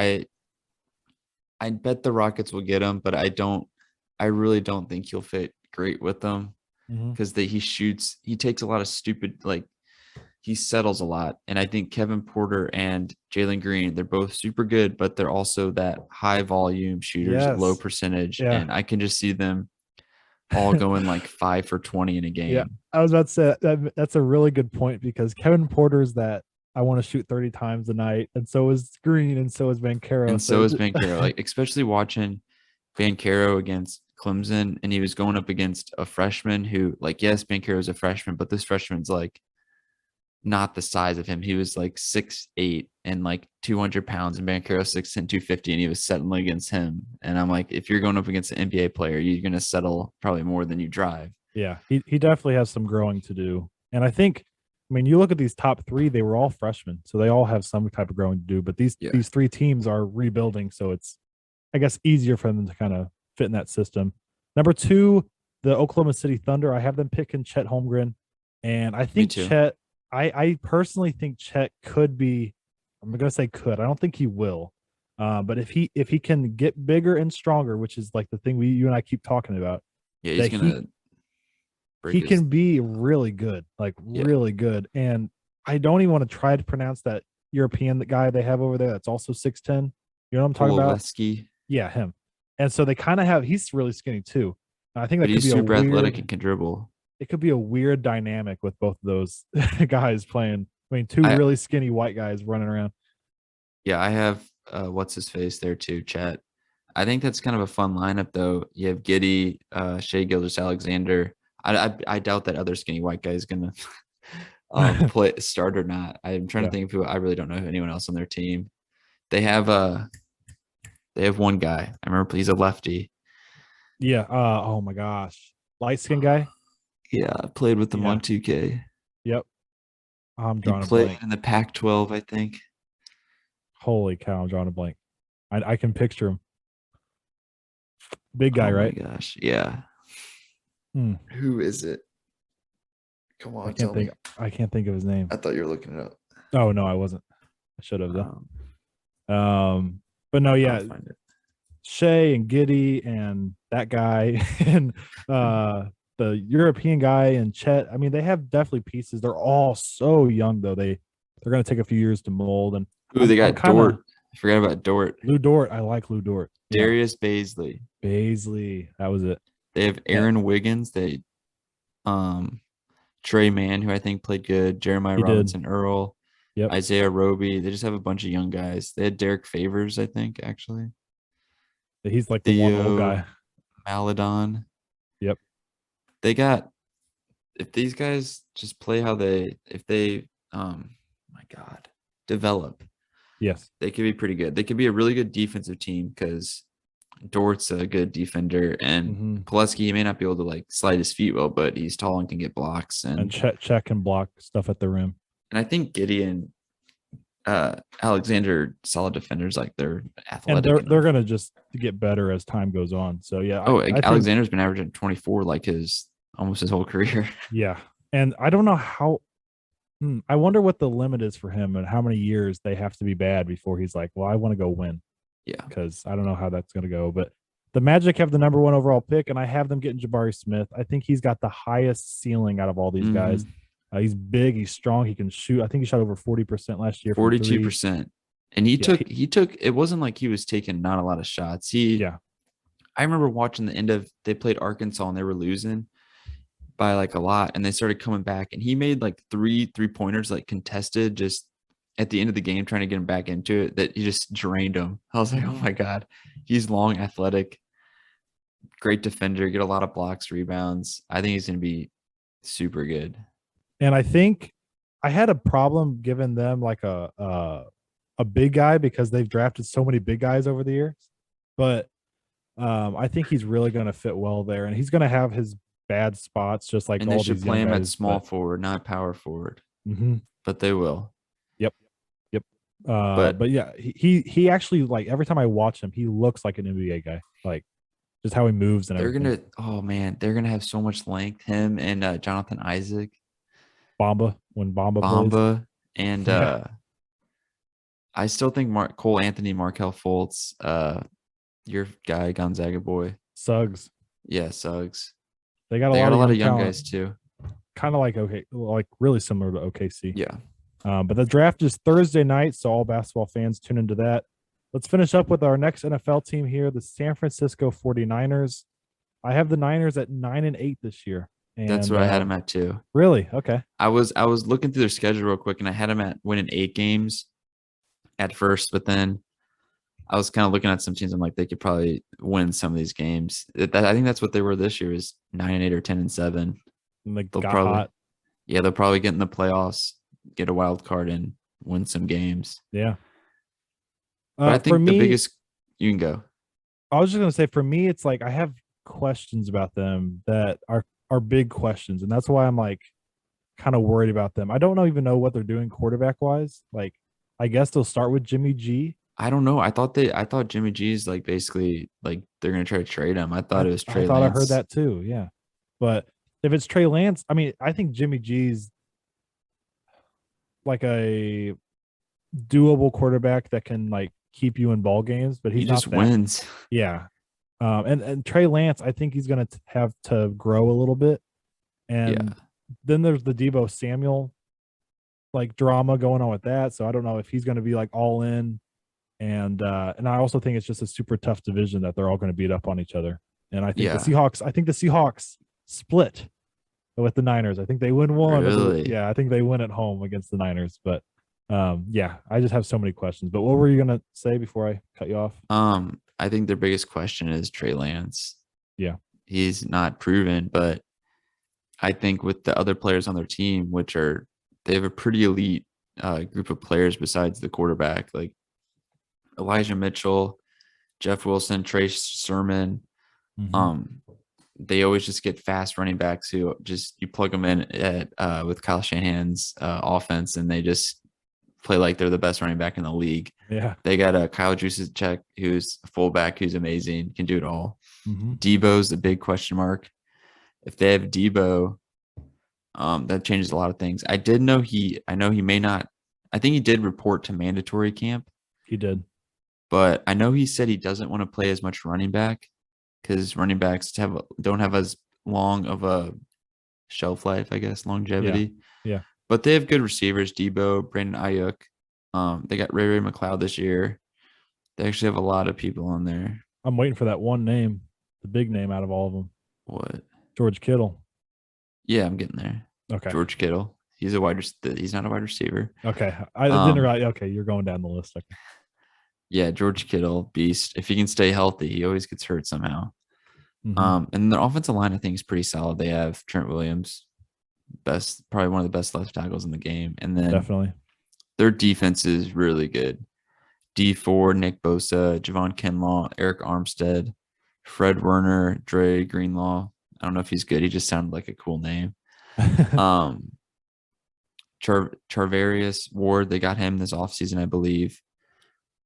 I bet the Rockets will get him, but I really don't think he'll fit great with them because he takes a lot of stupid, like he settles a lot. And I think Kevin Porter and Jalen Green, they're both super good, but they're also that high volume shooters, low Yes. percentage. Yeah. And I can just see them all going like 5 for 20 in a game. Yeah, I was about to say that's a really good point because Kevin Porter's that I want to shoot 30 times a night, and so is Green, and so is Banchero, And so is Banchero. Like especially watching Banchero against Clemson, and he was going up against a freshman who, like, yes, Banchero is a freshman, but this freshman's like not the size of him. He was like 6'8" and like 200 pounds, and Banchero 6'10", 250, and he was settling against him. And I'm like, if you're going up against an NBA player, you're going to settle probably more than you drive. Yeah, he definitely has some growing to do, and I think. I mean, you look at these top 3; they were all freshmen, so they all have some type of growing to do. But these 3 teams are rebuilding, so it's, I guess, easier for them to kind of fit in that system. Number 2, the Oklahoma City Thunder. I have them picking Chet Holmgren, and I think Chet. I personally think Chet could be. I'm going to say could. I don't think he will, but if he can get bigger and stronger, which is like the thing you and I keep talking about. Yeah, he's gonna. He can be really good, like really good. And I don't even want to try to pronounce that European guy they have over there that's also 6'10". You know what I'm talking about? Yeah, him. And so they kind of have. He's really skinny too. I think that could be super athletic and can dribble. It could be a weird dynamic with both of those guys playing. I mean, 2 really skinny white guys running around. Yeah, I have what's his face there too, Chet. I think that's kind of a fun lineup though. You have Giddey, Shea Gilgeous-Alexander. I doubt that other skinny white guy is gonna start or not. I'm trying to think of who. I really don't know anyone else on their team. They have one guy. I remember he's a lefty. Yeah. Oh my gosh, light skin guy. Yeah, I played with them on 2K. Yep. I'm drawing a blank. In the Pac-12, I think. Holy cow, I'm drawing a blank. I can picture him. Big guy, right? Oh my gosh, yeah. Who is it? Come I on, can't tell think. me. I can't think of his name. I thought you were looking it up. Oh no, I wasn't. I should have though. Um, But no, I'll yeah, find it. Shea and Giddy and that guy and the European guy and Chet. I mean, they have definitely pieces. They're all so young though. They're going to take a few years to mold. And Ooh, they I'm got kind of Dort. I forgot about Dort. Lou Dort. I like Lou Dort. Yeah, Darius Baisley. Baisley. That was it. They have Aaron Wiggins. They Trey Mann, who I think played good. Jeremiah He did. Robinson Earl. Yep. Isaiah Roby. They just have a bunch of young guys. They had Derek Favors, I think, actually. He's like the one old guy. Maladon. Yep. They got, if these guys just play how if they my God, develop, Yes. they could be pretty good. They could be a really good defensive team because Dort's a good defender, and Pulaski, he may not be able to like slide his feet well, but he's tall and can get blocks. And check and block stuff at the rim. And I think Gideon, Alexander, solid defenders. Like they're athletic. And they're gonna just get better as time goes on. So yeah. Alexander's been averaging 24 like almost his whole career. Yeah, and I don't know how. I wonder what the limit is for him and how many years they have to be bad before he's like, well, I want to go win. Yeah, because I don't know how that's going to go. But the Magic have the number 1 overall pick, and I have them getting Jabari Smith. I think he's got the highest ceiling out of all these guys. He's big, he's strong, he can shoot. I think he shot over 40% last year. 42%. And he took. It wasn't like he was taking not a lot of shots. I remember watching the end of, they played Arkansas and they were losing by like a lot, and they started coming back, and he made like 3-pointers like contested just at the end of the game, trying to get him back into it, that he just drained him. I was like, oh my God, he's long, athletic, great defender, get a lot of blocks, rebounds. I think he's going to be super good. And I think I had a problem giving them like a big guy because they've drafted so many big guys over the years, but I think he's really going to fit well there, and he's going to have his bad spots, just like and all they should these play young him guys, at small forward, not power forward. But they will. Yep. But yeah, he actually, like, every time I watch him, he looks like an NBA guy, like just how he moves and everything. They're gonna have so much length. Him and Jonathan Isaac, Bamba plays. And I still think Cole Anthony, Markel Fultz, your guy Gonzaga boy, Suggs. Yeah, Suggs. They got a lot of young guys too. Kind of like really similar to OKC. Yeah. But the draft is Thursday night, so all basketball fans tune into that. Let's finish up with our next NFL team here, the San Francisco 49ers. I have the Niners at 9-8 this year. And that's what I had them at too. Really? Okay. I was looking through their schedule real quick, and I had them at winning 8 games at first, but then I was kind of looking at some teams. I'm like, they could probably win some of these games. I think that's what they were this year, is 9-8 or 10-7. And they'll probably get in the playoffs, get a wild card, and win some games. Yeah. But I think the biggest, you can go. I was just going to say, for me, it's like I have questions about them that are big questions. And that's why I'm like kind of worried about them. I don't even know what they're doing quarterback wise. Like, I guess they'll start with Jimmy G. I don't know. I thought Jimmy G's like basically like they're going to try to trade him. I thought it was Trey Lance. I heard that too. Yeah. But if it's Trey Lance, I mean, I think Jimmy G's like a doable quarterback that can like keep you in ball games, but he just wins. Yeah. And Trey Lance, I think he's going to have to grow a little bit. And then there's the Deebo Samuel like drama going on with that. So I don't know if he's going to be like all in. And I also think it's just a super tough division that they're all going to beat up on each other. And I think the Seahawks split with the Niners. I think they win one. Really? I think they win at home against the Niners. But I just have so many questions. But what were you going to say before I cut you off? I think their biggest question is Trey Lance. Yeah. He's not proven, but I think with the other players on their team, they have a pretty elite group of players besides the quarterback, like Elijah Mitchell, Jeff Wilson, Trey Sermon. They always just get fast running backs who just, you plug them in with Kyle Shanahan's offense, and they just play like they're the best running back in the league. Yeah. They got Kyle Juszczyk, who's a fullback, who's amazing, can do it all. Mm-hmm. Debo's the big question mark. If they have Debo, That changes a lot of things. I know he may not. I think he did report to mandatory camp, He did. but I know he said he doesn't want to play as much running back because running backs don't have as long of a shelf life, I guess, longevity. Yeah. But they have good receivers: Debo, Brandon Ayuk. They got Ray McLeod this year. They actually have a lot of people on there. I'm waiting for that one name, the big name out of all of them. What? George Kittle. Yeah, I'm getting there. Okay. George Kittle. He's a he's not a wide receiver. Okay. I didn't realize. Okay, you're going down the list. Okay. Yeah, George Kittle, beast. If he can stay healthy, he always gets hurt somehow. Mhm. And their offensive line, I think, is pretty solid. They have Trent Williams, probably one of the best left tackles in the game. And then Definitely. their defense is really good. D4, Nick Bosa, Javon Kinlaw, Eric Armstead, Fred Werner, Dre Greenlaw. I don't know if he's good. He just sounded like a cool name. Charvarius Ward, they got him this offseason, I believe.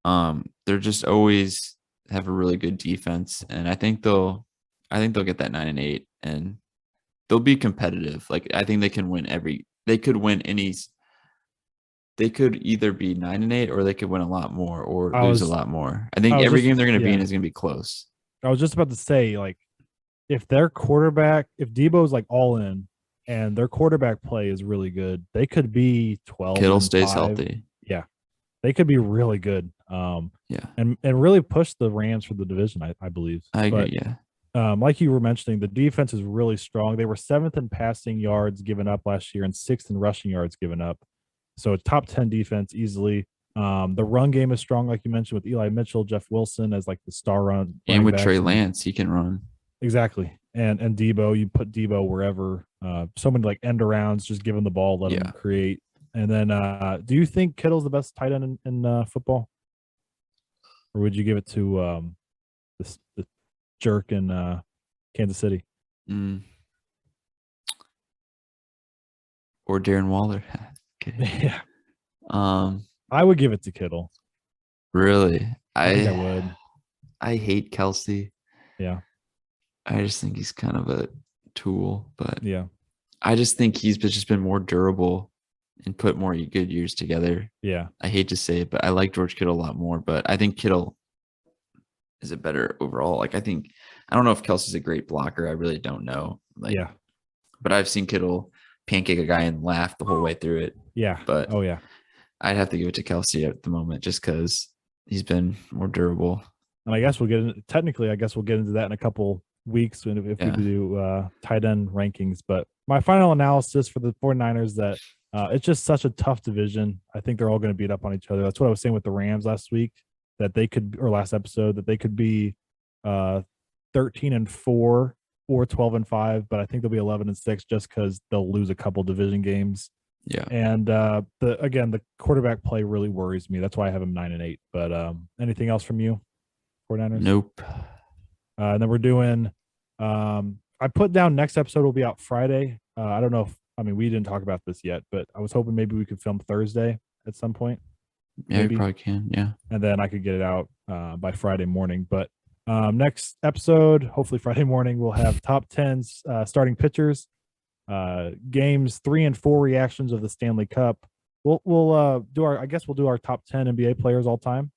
They're just always have a really good defense, and I think they'll get that 9-8, and they'll be competitive. Like I think they could either be 9-8 or they could win a lot more or lose a lot more. I think every game they're going to be in is going to be close. I was just about to say, like, if Debo's like all in and their quarterback play is really good, they could be 12. Kittle stays healthy. Yeah. They could be really good. Yeah. And really push the Rams for the division, I believe. I agree. Yeah. Like you were mentioning, the defense is really strong. They were 7th in passing yards given up last year and 6th in rushing yards given up. So it's top 10 defense easily. The run game is strong, like you mentioned, with Eli Mitchell, Jeff Wilson as like the star run. And with Trey Lance, he can run. Exactly. And Debo, you put Debo wherever. So many like end arounds, just give him the ball, let him create. And then do you think Kittle's the best tight end in football? Or would you give it to the jerk in Kansas City? Or Darren Waller? Okay. Yeah. I would give it to Kittle. Really? I think I would. I hate Kelsey. Yeah. I just think he's kind of a tool, but yeah, I just think he's just been more durable and put more good years together. Yeah. I hate to say it, but I like George Kittle a lot more, but I think Kittle is a better overall. Like I don't know if Kelsey's a great blocker. I really don't know. But I've seen Kittle pancake a guy and laugh the whole way through it. Yeah. But I'd have to give it to Kelsey at the moment just because he's been more durable. And I guess we'll get into that in a couple weeks if we do tight end rankings. But my final analysis for the 49ers that it's just such a tough division. I think they're all going to beat up on each other. That's what I was saying with the Rams last week, last episode, that they could be 13-4 or 12-5, but I think they'll be 11-6 just because they'll lose a couple division games. Yeah. And the quarterback play really worries me. That's why I have him 9-8. But anything else from you, 49ers? Nope. And then we're doing I put down next episode will be out Friday. I don't know we didn't talk about this yet, but I was hoping maybe we could film Thursday at some point. Yeah, maybe. You probably can. Yeah. And then I could get it out by Friday morning. But next episode, hopefully Friday morning, we'll have top 10 starting pitchers, games 3 and 4 reactions of the Stanley Cup. We'll do our top 10 NBA players all time.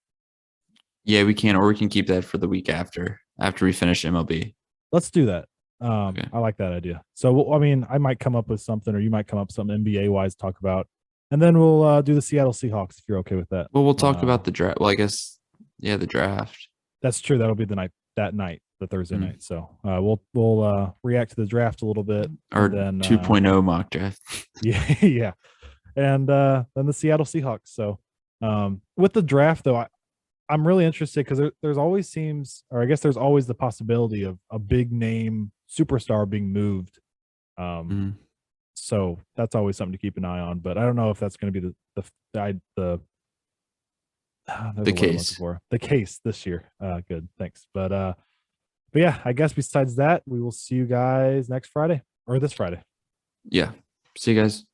Yeah, we can, or we can keep that for the week after we finish MLB. Let's do that. Okay. I like that idea. So, I might come up with something, or you might come up with something NBA wise to talk about, and then we'll do the Seattle Seahawks if you're okay with that. Well, we'll talk about the draft. Well, I guess, the draft. That's true. That'll be the Thursday night. So we'll react to the draft a little bit. Our 2.0 mock draft. Yeah. And then the Seattle Seahawks. So with the draft, though, I'm really interested because there's always the possibility of a big name superstar being moved. So that's always something to keep an eye on. But I don't know if that's going to be the case. The case this year. Good, thanks. But yeah, I guess besides that, we will see you guys next Friday or this Friday. Yeah. See you guys.